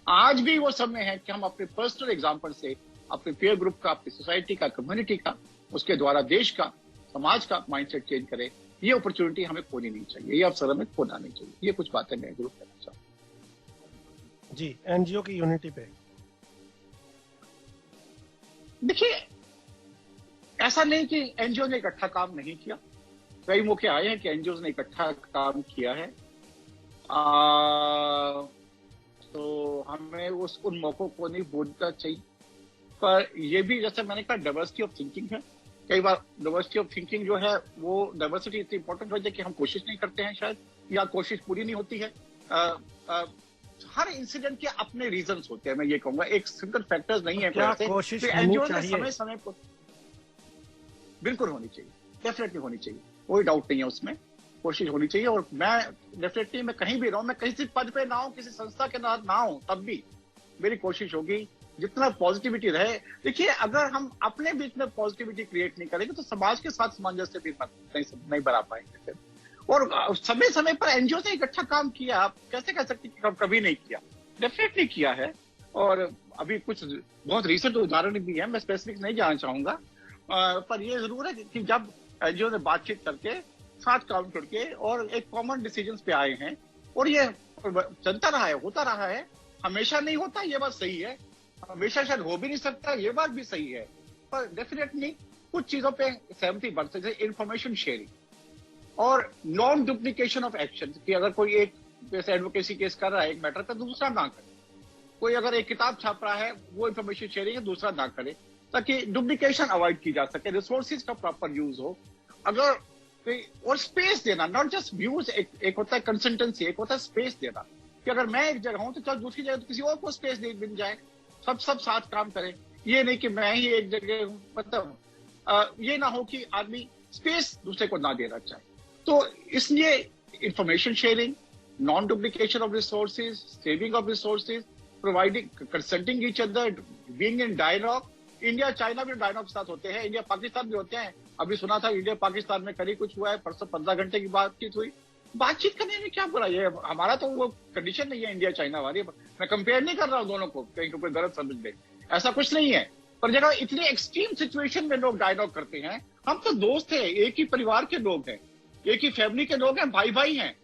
आज भी वो समय है कि हम अपने पर्सनल एग्जाम्पल से अपने पीयर ग्रुप का, अपनी सोसाइटी का, कम्युनिटी का, उसके द्वारा देश का, समाज का माइंडसेट चेंज करें। ये अपॉर्चुनिटी हमें खोनी नहीं चाहिए, ये अवसर हमें खोना नहीं चाहिए। ये कुछ बातें मैं जरूर कहना चाहूँ। जी, एनजीओ की यूनिटी पे देखिए, ऐसा नहीं कि एनजीओ ने इकट्ठा काम नहीं किया। कई मौके आए हैं कि एनजीओ ने इकट्ठा काम किया है। तो हमें उन मौकों को नहीं भूलना चाहिए। पर ये भी, जैसे मैंने कहा, डाइवर्सिटी ऑफ थिंकिंग है। कई बार डाइवर्सिटी ऑफ थिंकिंग जो है, वो डाइवर्सिटी इतनी इंपॉर्टेंट हो जाए कि हम कोशिश नहीं करते हैं शायद, या कोशिश पूरी नहीं होती है। हर इंसिडेंट के अपने रीजंस होते हैं, मैं ये कहूंगा, एक सिंगल फैक्टर्स नहीं है। क्या कोशिश होनी चाहिए? समय समय पर बिल्कुल होनी चाहिए, डेफिनेटली होनी चाहिए, कोई डाउट नहीं है उसमें। कोशिश होनी चाहिए। और मैं डेफिनेटली, मैं कहीं भी रहूं, मैं किसी पद पे ना हूं, किसी संस्था के ना हूं, तब भी मेरी कोशिश होगी जितना पॉजिटिविटी रहे। देखिए, अगर हम अपने बीच में पॉजिटिविटी क्रिएट नहीं करेंगे तो समाज के साथ सामंजस्य भी नहीं बना पाएंगे फिर। और समय समय पर एनजीओ ने इकट्ठा काम किया, आप कैसे कह सकते कि कभी नहीं किया? डेफिनेटली किया है। और अभी कुछ बहुत रिसेंट उदाहरण भी है, मैं स्पेसिफिक नहीं जानना चाहूंगा। पर ये जरूर है कि जब एनजीओ ने बातचीत करके, साथ काम करके और एक कॉमन डिसीजन पे आए हैं, और ये चलता रहा है, होता रहा है। हमेशा नहीं होता, ये बात सही है। हमेशा शायद हो भी नहीं सकता, ये बात भी सही है। पर डेफिनेटली कुछ चीजों पे सहमति बढ़ सकती है। इंफॉर्मेशन शेयरिंग और नॉन डुप्लीकेशन ऑफ एक्शन, कि अगर कोई एक जैसे एडवोकेसी केस कर रहा है एक मैटर पे, दूसरा ना करे। कोई अगर एक किताब छाप रहा है, वो इंफॉर्मेशन शेयरिंग है, दूसरा ना करे, ताकि डुप्लीकेशन अवॉइड की जा सके, रिसोर्सेज का प्रॉपर यूज हो। अगर और स्पेस देना, नॉट जस्ट व्यूज। एक होता है कंसल्टेंसी, एक होता है स्पेस देना, कि अगर मैं एक जगह हूं तो चल दूसरी जगह तो किसी और को स्पेस दे मिल जाए, सब साथ काम करें। ये नहीं कि मैं ही एक जगह हूं, मतलब ये ना हो कि आदमी स्पेस दूसरे को ना देना चाहे। तो इसलिए information sharing, non duplication of resources, saving of resources, providing, consulting each other, being in dialogue. India China भी डायलॉग साथ होते हैं, इंडिया पाकिस्तान भी होते हैं। अभी सुना था इंडिया पाकिस्तान में करीब कुछ हुआ है, परसों 15 घंटे की बातचीत हुई। बातचीत करने में क्या बुरा है? हमारा तो वो कंडीशन नहीं है इंडिया चाइना वाली। मैं कंपेयर नहीं कर रहा हूं दोनों को, कहीं कोई गलत समझ ले, ऐसा कुछ नहीं है। पर जगह इतनी एक्सट्रीम सिचुएशन में लोग डायलॉग करते हैं। हम तो दोस्त हैं, एक ही परिवार के लोग हैं, एक ही फैमिली के लोग हैं, भाई हैं,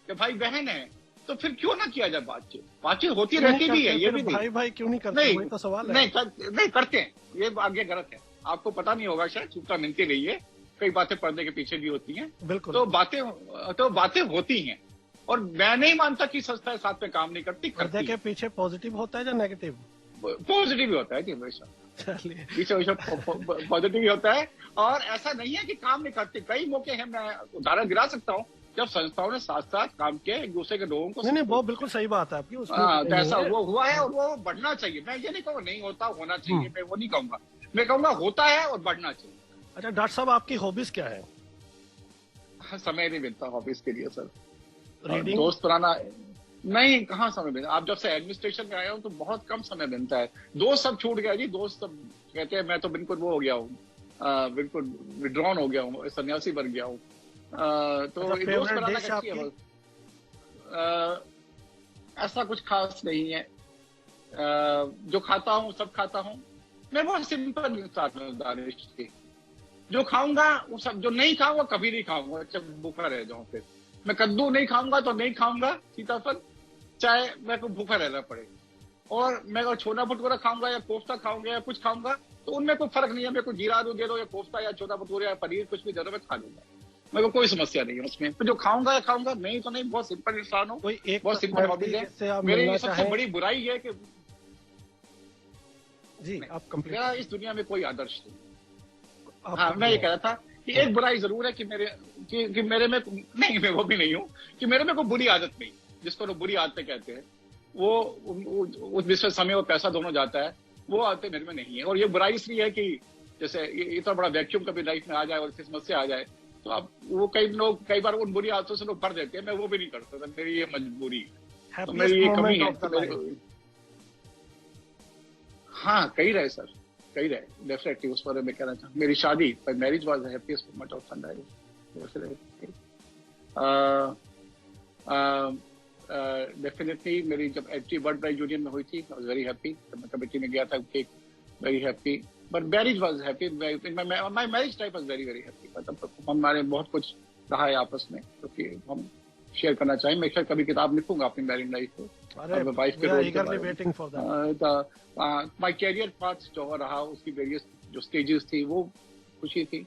भाई बहन है। तो फिर क्यों ना किया जाए बातचीत? बातचीत होती रहती भी है, ये भी भाई क्यों नहीं करते? वही तो सवाल है। नहीं करते हैं, ये आगे गलत है। आपको पता नहीं होगा शायद, सूचना मिलती रही है, कई बातें पर्दे के पीछे भी होती हैं। बिल्कुल। तो बातें होती हैं। और मैं नहीं मानता कि संस्थाएं साथ में काम नहीं करती। पर्दे के पीछे पॉजिटिव होता है या नेगेटिव? पॉजिटिव ही होता है कि हमेशा, पीछे पॉजिटिव ही होता है। और ऐसा नहीं है कि काम नहीं करती। कई मौके हैं, मैं उदाहरण गिरा सकता हूँ, जब संस्थाओं ने साथ साथ काम किया, एक दूसरे के लोगों को। नहीं, वो बिल्कुल सही बात है आपकी, उसमें तो ऐसा वो हुआ है और वो बढ़ना चाहिए। मैं ये नहीं कहूँगा नहीं होता, होना चाहिए, मैं वो नहीं कहूंगा। मैं कहूंगा होता है और बढ़ना चाहिए। अच्छा डॉक्टर साहब, आपकी हॉबीज क्या है? समय नहीं मिलता हॉबीज के लिए सर। रीडिंग? दोस्त बनाना नहीं, कहाँ समय मिलता। आप जब से एडमिनिस्ट्रेशन में आया हूँ तो बहुत कम समय मिलता है। दोस्त सब छूट गया जी। दोस्त सब कहते हैं मैं तो बिल्कुल वो हो गया हूँ, बिल्कुल विड्रॉन हो गया हूँ, सन्यासी बन गया हूँ। तो दोस्त बनाना कैसी है? ऐसा कुछ खास नहीं है। जो खाता हूँ सब खाता हूँ। मैं बहुत सिंपल इंसान हूँ दानिश जी। जो खाऊंगा वो सब, जो नहीं खाऊंगा कभी नहीं खाऊंगा, जब भूखा रह जाऊं। फिर मैं कद्दू नहीं खाऊंगा तो नहीं खाऊंगा, सीताफल, चाहे मेरे को भूखा रहना पड़े। और मैं अगर छोला भटूरा खाऊंगा या कोफ्ता खाऊंगा या कुछ खाऊंगा तो उनमें कोई फर्क नहीं है। मेरे को जीरा आलू दे दो या कोफ्ता या छोला भटूरा या पनीर, कुछ भी दे दो, मैं खा लूंगा। मेरे को कोई समस्या नहीं है उसमें। तो जो खाऊंगा या खाऊंगा, नहीं तो नहीं। बहुत सिंपल इंसान हूँ, बहुत सिंपल हॉबीज है। मेरी सबसे बड़ी बुराई है कि जी आप मेरा इस दुनिया में कोई आदर्श नहीं। हाँ, मैं ये कह रहा था कि एक बुराई जरूर है कि मेरे में नहीं, मैं वो भी नहीं हूँ कि मेरे में कोई बुरी आदत नहीं, जिसको लोग बुरी आदतें कहते हैं। वो उस जिसमें समय और पैसा दोनों जाता है, वो आदतें मेरे में नहीं है। और ये बुराई इसलिए है कि जैसे इतना बड़ा वैक्यूम कभी लाइफ में आ जाए और इस समस्या आ जाए तो अब वो कई बार उन बुरी आदतों से लोग भर देते हैं। मैं वो भी नहीं करता था, मेरी ये मजबूरी है, तो मेरी ये कमी है। हाँ, कई रहे सर, कई रहे डेफिनेटली। उस बारे में कहना चाहूँ, मेरी शादी, marriage was the happiest moment of my life. Definitely मेरी जब एंट्री वर्ल्ड ब्राइड यूनियन में हुई थी, आई वाज वेरी हैप्पी। जब मैं कमेटी में गया था, very happy, but marriage was happy. My marriage type was very very happy. मतलब हमारे बहुत कुछ रहा है आपस में, क्योंकि हम शेयर करना चाहें। मैं शायद कभी किताब लिखूंगा अपनी मैरिड लाइफ को, वाइफ के रोल के बारे में। माय कैरियर पाथ जो रहा, उसकी वेरियस जो स्टेजेस थी, वो खुशी थी।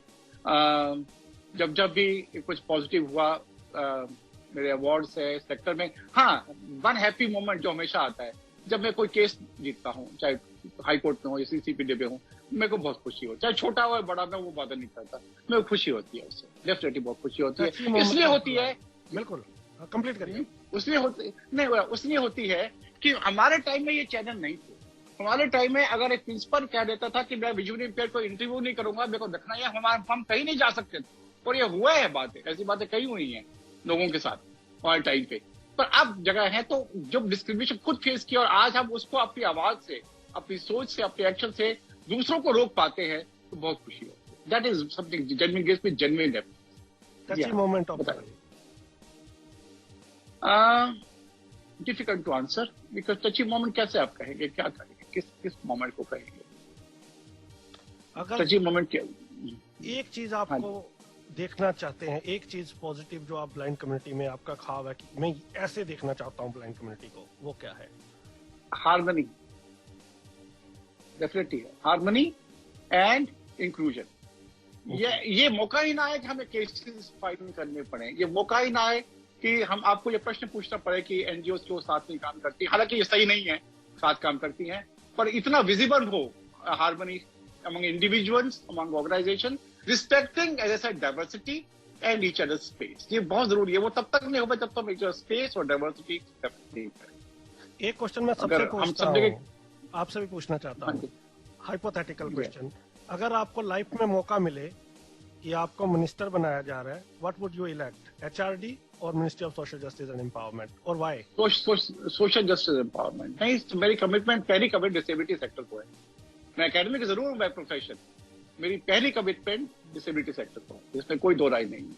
जब भी कुछ पॉजिटिव हुआ मेरे अवार्ड्स है सेक्टर में। हाँ, वन हैप्पी मोमेंट जो हमेशा आता है जब मैं कोई केस जीतता हूँ, चाहे हाई कोर्ट में हो या सीसीपीडी पे हो, मेरे को बहुत खुशी हो, चाहे छोटा हो या बड़ा, मैं वो बात नहीं करता, मेरे को खुशी होती है उससे, डेफिनेटली बहुत खुशी होती है। इसलिए होती है, बिल्कुल कंप्लीट करिए। उसलिए होती है कि हमारे टाइम में ये चैनल नहीं थे। हमारे टाइम में अगर एक प्रिंसिपल कह देता था कि मैं विजुअली इम्पेयर को इंटरव्यू नहीं करूंगा, मेरे को देखना है, हम कहीं नहीं जा सकते थे। और ये हुआ है बातें, ऐसी बातें कई हुई हैं लोगों के साथ हमारे टाइम पे। पर अब जगह है तो जब डिस्क्रिमिनेशन खुद फेस किया और आज हम उसको अपनी आवाज से, अपनी सोच से, अपने एक्शन से दूसरों को रोक पाते हैं, तो बहुत खुशी होती है। That is something genuine gives me genuine happiness. Touchy moment of difficult to answer, because touchy moment कैसे आप कहेंगे, क्या कहेंगे, किस मोमेंट को कहेंगे? अगर टची मोमेंट क्या, एक चीज आपको देखना चाहते हैं, एक चीज पॉजिटिव जो आप ब्लाइंड कम्युनिटी में आपका ख्वाब है कि मैं ऐसे देखना चाहता हूँ ब्लाइंड कम्युनिटी को, वो क्या है? हार्मनी, डेफिनेटली है हार्मनी एंड इंक्लूजन। ये मौका ही ना आए कि हमें केसेस फाइल करने पड़े, ये मौका ही ना आए कि हम आपको ये प्रश्न पूछना पड़े कि एनजीओ क्यों साथ नहीं काम करती। हालांकि ये सही नहीं है, साथ काम करती हैं, पर इतना विजिबल हो harmony among individuals, among organization, respecting as I said diversity and each other's space। ये बहुत जरूरी है। वो तब तक नहीं होगा जब तक each other's space और diversity नहीं है। एक क्वेश्चन मैं सबसे पूछता हूँ, आपसे भी पूछना चाहता हूँ, हाइपोथेटिकल क्वेश्चन। अगर आपको लाइफ में मौका मिले कि आपको मिनिस्टर बनाया जा रहा है, what would you elect, HRD और ministry of social justice and empowerment, और व्हाई? सोशल जस्टिस एम्पावरमेंट नहीं, मेरी कमिटमेंट, पहली कमिट डिसेबिलिटी सेक्टर को है। मैं एकेडमिक जरूर हूँ, मैं प्रोफेशन, मेरी पहली कमिटमेंट डिसेबिलिटी सेक्टर को, जिसमें कोई दो राय नहीं है।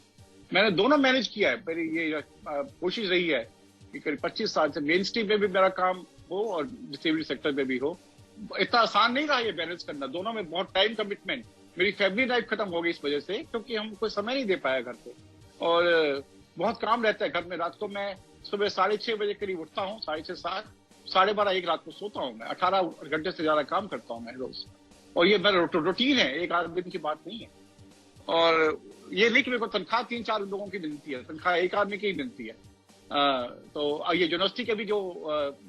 मैंने दोनों मैनेज किया है। मेरी ये कोशिश रही है कि करीब 25 साल से मेन स्ट्रीम में भी मेरा काम हो और डिसेबिलिटी सेक्टर में भी हो। इतना आसान नहीं रहा ये बैलेंस करना, दोनों में बहुत टाइम कमिटमेंट। मेरी फैमिली लाइफ खत्म हो गई इस वजह से, क्योंकि हम कोई समय नहीं दे पाया घर पे, और बहुत काम रहता है घर में। रात को मैं सुबह 6:30 बजे करीब उठता हूँ, 6:30 7, 12:30 1 रात को सोता हूँ मैं। 18 घंटे से ज्यादा काम करता हूँ मैं रोज, और ये मेरा रूटीन है, एक आध दिन की बात नहीं है। और ये नहीं कि मेरे को तनख्वाह 3-4 लोगों की मिलती है, तनख्वाह एक आदमी की ही मिलती है। तो ये यूनिवर्सिटी के भी जो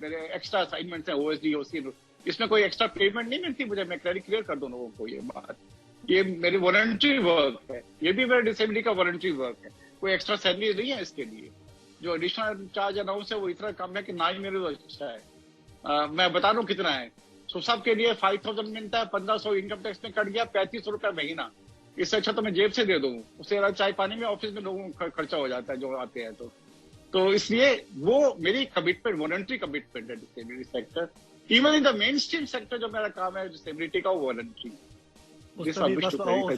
मेरे एक्स्ट्रा असाइनमेंट्स हैं, ओएसडी ओसी, इसमें कोई एक्स्ट्रा पेमेंट नहीं मिलती मुझे। मैं क्लियर कर दूं लोगों को ये बात, ये मेरी वॉलंटरी वर्क है, ये भी मेरे डिसेबिलिटी का वॉलंटरी वर्क है। कोई एक्स्ट्रा सैलरी नहीं है इसके लिए। जो एडिशनल चार्ज अनाउंस है वो इतना कम है कि ना ही मेरे को अच्छा है। मैं बता दूं कितना है। तो सबके लिए 5000 मिलता है, 1500 इनकम टैक्स में कट गया, 3500 रुपया महीना। इससे अच्छा तो मैं जेब से दे दूं, उससे ज्यादा चाय पानी में ऑफिस में लोगों का खर्चा हो जाता है जो आते हैं। तो इसलिए वो मेरी कमिटमेंट, वॉलंटरी कमिटमेंट है disability sector. Even in the main stream sector जो मेरा काम है डिसेबिलिटी का, वो वॉलंटरी। उस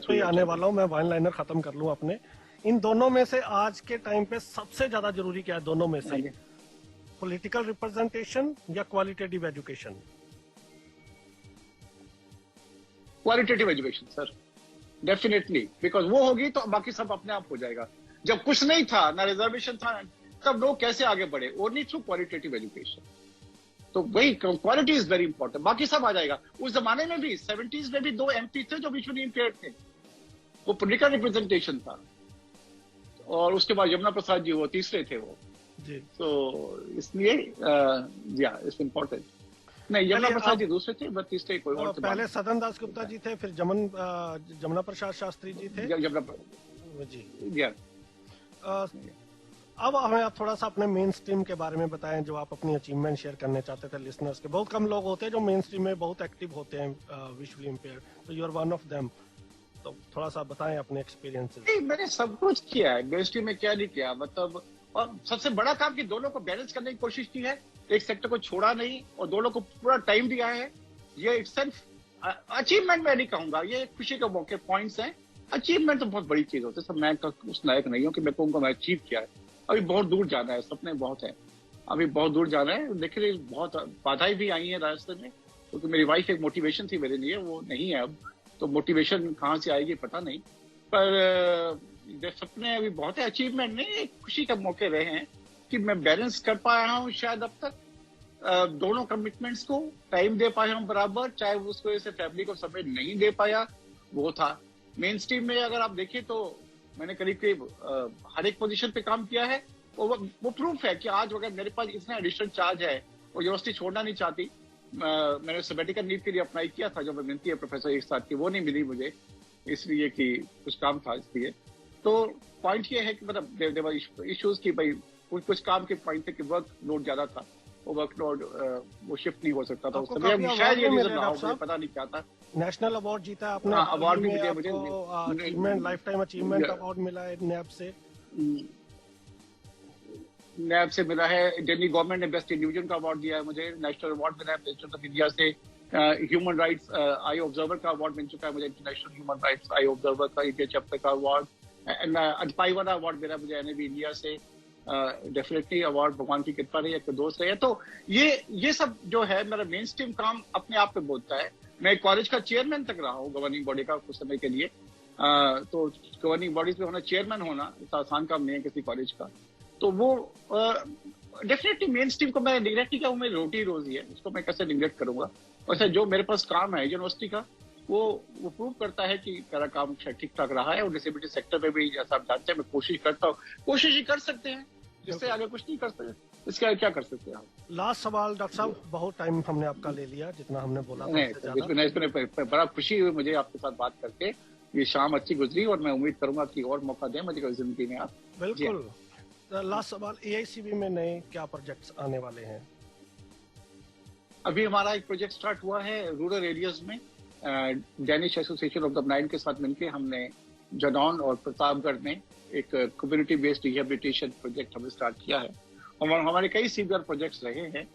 पे आने वाला हूँ मैं, वन लाइनर खत्म कर लूं अपने। इन दोनों में से आज के टाइम पे सबसे ज्यादा जरूरी क्या है दोनों में से, पॉलिटिकल रिप्रेजेंटेशन या qualitative education? Qualitative education sir, definitely, because वो होगी तो बाकी सब अपने आप हो जाएगा। जब कुछ नहीं था, ना रिजर्वेशन था, तब लोग कैसे आगे बढ़े? Only through qualitative education. तो वही क्वालिटी इज वेरी इंपॉर्टेंट, बाकी सब आ जाएगा। उस जमाने में भी 70s में भी 2 MP थे जो विजुअली इम्पेयर्ड थे, वो पॉलिटिकल रिप्रेजेंटेशन था। और उसके बाद यमुना प्रसाद जी वो तीसरे थे वो जी। तो इसलिए इट्स इम्पोर्टेंट। नहीं, यमुना प्रसाद जी दूसरे थे, बस तीसरे कोई और थे। पहले सदन दास गुप्ता जी थे, फिर जमुना प्रसाद शास्त्री जी थे जी। अब हमें आप थोड़ा सा अपने मेन स्ट्रीम के बारे में बताएं, जो आप अपनी अचीवमेंट शेयर करने चाहते थे लिसनर्स के। बहुत कम लोग होते हैं जो मेन स्ट्रीम में बहुत एक्टिव होते हैं विजुअली इम्पेयर्ड, तो you are one of them. तो थोड़ा सा बताएं अपने एक्सपीरियंसेस। मैंने सब कुछ किया है मेन स्ट्रीम में, क्या नहीं किया मतलब। और सबसे बड़ा काम कि दोनों को बैलेंस करने की कोशिश की है, एक सेक्टर को छोड़ा नहीं और दोनों को पूरा टाइम दिया है। ये इटसेल्फ अचीवमेंट मैं नहीं कहूंगा, ये खुशी के मौके पॉइंट्स हैं। अचीवमेंट तो बहुत बड़ी चीज होती है, सब मैं उस लायक नहीं हूँ कि मैं कहूँगा मैं अचीव किया है। अभी बहुत दूर जाना है, सपने बहुत हैं। अभी बहुत दूर जाना है। देखिए बहुत बाधाएं भी आई हैं रास्ते में, क्योंकि मेरी वाइफ एक मोटिवेशन थी मेरे लिए, वो नहीं है अब, तो मोटिवेशन कहाँ से आएगी पता नहीं। पर सपने अभी बहुत है, अचीवमेंट नहीं, एक खुशी के मौके रहे हैं कि मैं बैलेंस कर पाया हूँ शायद अब तक दोनों कमिटमेंट्स को, टाइम दे पाया हूँ बराबर, चाहे उसकी वजह से फैमिली को समय नहीं दे पाया वो था। मेन स्ट्रीम में अगर आप देखें तो मैंने करीब करीब हर एक पोजीशन पे काम किया है। वो प्रूफ है कि आज अगर मेरे पास इतना एडिशनल चार्ज है और यूनिवर्सिटी छोड़ना नहीं चाहती, मैंने सबेटिकल लीव के लिए अप्लाई किया था, जो मैं मिलती है प्रोफेसर एक साथ की, वो नहीं मिली मुझे इसलिए कि कुछ काम था इसलिए। तो पॉइंट ये है कि मतलब इश्यूज की भाई कुछ काम के पॉइंट थे कि वर्क लोड ज्यादा था, वो वर्कलोड वो शिफ्ट नहीं हो सकता था उस समय, शायद ये रीजन रहा हो, पता नहीं क्या था। नेशनल अवार्ड जीता आपने। अवार्ड भी मिले मुझे, achievement life time achievement award मिला है नैब से। नैब से मिला है, दिल्ली गवर्नमेंट ने बेस्ट इंडिविजुअल का अवार्ड दिया है मुझे, नेशनल अवार्ड मिला है प्रेसिडेंट ऑफ इंडिया से, ह्यूमन राइट्स आई ऑब्जर्वर का अवार्ड मिल चुका है मुझे, इंटरनेशनल ह्यूमन राइट्स आई ऑब्जर्वर का इंडिया चैप्टर का अवार्ड, अजपाईवाला अवार्ड मिला मुझे एनएबी इंडिया से। डेफिनेटली अवार्ड भगवान की कृपा रही है, एक दोस्त रहे। तो ये सब जो है मेरा मेन स्ट्रीम काम अपने आप पे बोलता है। मैं कॉलेज का चेयरमैन तक रहा हूँ गवर्निंग बॉडी का कुछ समय के लिए, तो गवर्निंग बॉडीज में होना, चेयरमैन होना इतना आसान काम नहीं है किसी कॉलेज का। तो वो डेफिनेटली मेन स्ट्रीम को मैं निगलेक्ट नहीं किया, वो मेरी रोटी रोजी है, उसको मैं कैसे निगलेक्ट करूंगा। वैसे जो मेरे पास काम है यूनिवर्सिटी का, वो प्रूव करता है कि मेरा काम ठीक ठाक रहा है। और डिसेबिलिटी सेक्टर में भी जैसा आप जानते हैं मैं कोशिश करता हूँ, कोशिश ही कर सकते हैं, जिससे आगे कुछ नहीं कर सकते, इसके आगे क्या कर सकते हैं आप। लास्ट सवाल डॉक्टर साहब, बहुत टाइम हमने आपका ले लिया, जितना हमने बोला था नहीं, बड़ा खुशी हुई मुझे आपके साथ बात करके, ये शाम अच्छी गुजरी और मैं उम्मीद करूंगा कि और मौका दें मुझे जिंदगी में आप। बिल्कुल। लास्ट सवाल, एआईसीबी में नए क्या प्रोजेक्ट्स आने वाले हैं? अभी हमारा एक प्रोजेक्ट स्टार्ट हुआ है रूरल एरियाज में, Danish association of the blind के साथ मिलकर हमने जलौन और प्रतापगढ़ में एक कम्युनिटी बेस्ड रिहेबिलिटेशन प्रोजेक्ट हमने स्टार्ट किया है। और हमारे कई सीवियर प्रोजेक्ट्स रहे हैं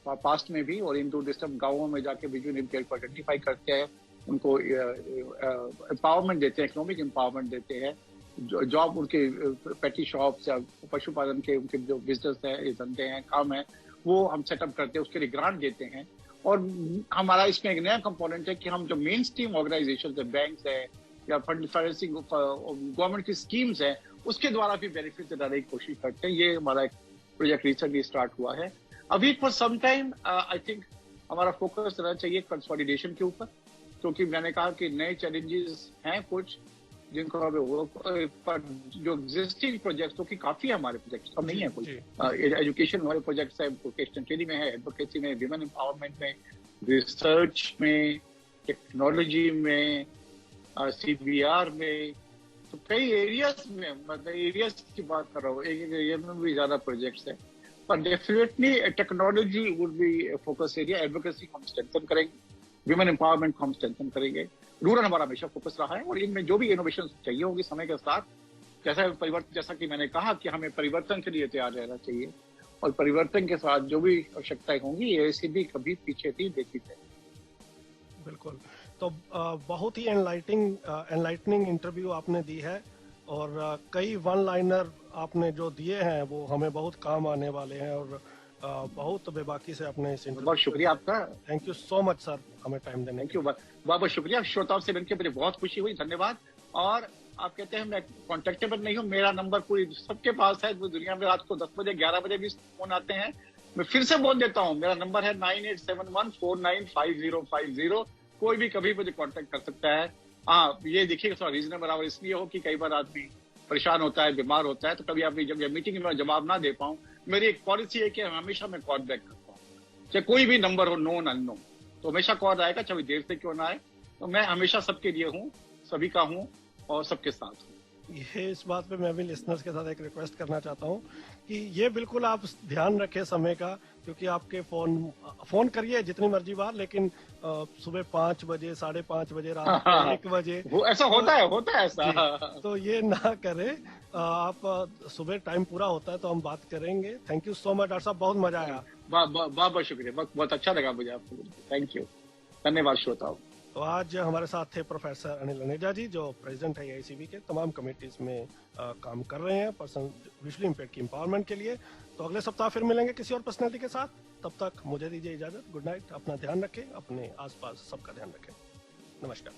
पास्ट में भी, और इन टू डिस्टर्ब गाँवों में जाके विजुअल इम्पेयर्ड को आइडेंटिफाई करते हैं, उनको एम्पावरमेंट देते हैं, इकोनॉमिक एम्पावरमेंट देते हैं, जॉब उनके पेटी शॉप्स या पशुपालन के उनके जो बिजनेस है, धंधे हैं, काम है, वो हम सेटअप करते हैं, उसके लिए ग्रांट देते हैं। और हमारा इसमें एक नया कंपोनेंट है कि हम जो मेन स्ट्रीम ऑर्गेनाइजेशन है, बैंक है या फंड फाइनेंसिंग गवर्नमेंट की स्कीम्स है, उसके द्वारा भी बेनिफिट दिलाने की कोशिश करते हैं। ये हमारा एक प्रोजेक्ट रिसेंटली स्टार्ट हुआ है। अभी for some time I think हमारा फोकस रहना चाहिए कंसोलिडेशन के ऊपर, क्योंकि मैंने कहा कि नए चैलेंजेस हैं कुछ जिनको पर जो एग्जिस्टिंग प्रोजेक्ट तो कि काफी है हमारे प्रोजेक्ट, कम नहीं है कोई। एजुकेशन हमारे प्रोजेक्ट्स है, वोकेशनल ट्रेनिंग में है, एडवोकेसी में, विमेन एम्पावरमेंट में, रिसर्च में, टेक्नोलॉजी में, सीबीआर में, तो कई एरियाज में, मतलब एरियाज की बात कर रहा हूँ, एक एक एरिया में भी ज्यादा प्रोजेक्ट्स है। पर definitely technology would be focus area, advocacy को हम स्ट्रेंथन करेंगे, विमेन एम्पावरमेंट को हम स्ट्रेंथन करेंगे, रूरल हमारा हमेशा फोकस रहा है। और इनमें जो भी इनोवेशन चाहिए होगी समय के साथ, जैसा कि मैंने कहा कि हमें परिवर्तन के लिए तैयार रहना चाहिए, और परिवर्तन के साथ जो भी आवश्यकताएं होंगी एआईसीबी कभी पीछे नहीं देखी है। बिल्कुल। तो बहुत ही एनलाइटनिंग इंटरव्यू आपने दी है, और कई वन लाइनर आपने जो दिए हैं वो हमें बहुत काम आने वाले हैं, और बहुत बेबाकी से आपने इस इंटरव्यू। बहुत शुक्रिया आपका, thank you so much sir, हमें टाइम देने। थैंक यू, बहुत शुक्रिया। श्रोताओं से मिलकर मुझे बहुत खुशी हुई, धन्यवाद। और आप कहते हैं मैं कॉन्टेक्टेबल नहीं हूँ, मेरा नंबर पूरी सबके पास है, दुनिया में रात को 10 बजे 11 बजे भी फोन आते हैं। मैं फिर से बोल देता हूँ, मेरा नंबर है 9871495050। कोई भी कभी मुझे कॉन्टेक्ट कर सकता है। हाँ, ये देखिए थोड़ा रीजनेबल आवर इसलिए हो कि कई बार आदमी परेशान होता है, बीमार होता है, तो कभी आपकी जब मीटिंग में जवाब ना दे पाऊँ, मेरी एक पॉलिसी है कि हमेशा मैं कॉल बैक करता हूँ, चाहे कोई भी नंबर हो, नोन अननोन, तो हमेशा कॉल आएगा, चाहे देर से क्यों ना आए। तो मैं हमेशा सबके लिए हूँ, सभी का हूँ और सबके साथ हूँ। ये इस बात पे मैं भी लिसनर्स के साथ एक रिक्वेस्ट करना चाहता हूँ कि ये बिल्कुल आप ध्यान रखें समय का, क्योंकि आपके फोन करिए जितनी मर्जी बार, लेकिन सुबह 5 बजे, 5:30 बजे, रात को 1 बजे ऐसा होता है ऐसा। तो ये ना करें आप, सुबह टाइम पूरा होता है तो हम बात करेंगे। Thank you so much doctor साहब, बहुत मजा आया। बहुत शुक्रिया, बहुत अच्छा लगा मुझे आपको। थैंक यू, धन्यवाद श्रोताओं। तो आज हमारे साथ थे प्रोफेसर अनिल अनेजा जी, जो प्रेसिडेंट है एआईसीबी के तमाम कमेटीज में काम कर रहे हैं पर्सन विजुअली इम्पेयर्ड की एम्पावरमेंट के लिए। तो अगले सप्ताह फिर मिलेंगे किसी और पर्सनैलिटी के साथ। तब तक मुझे दीजिए इजाजत। Good night. अपना ध्यान रखें, अपने आसपास सबका ध्यान रखें। नमस्कार।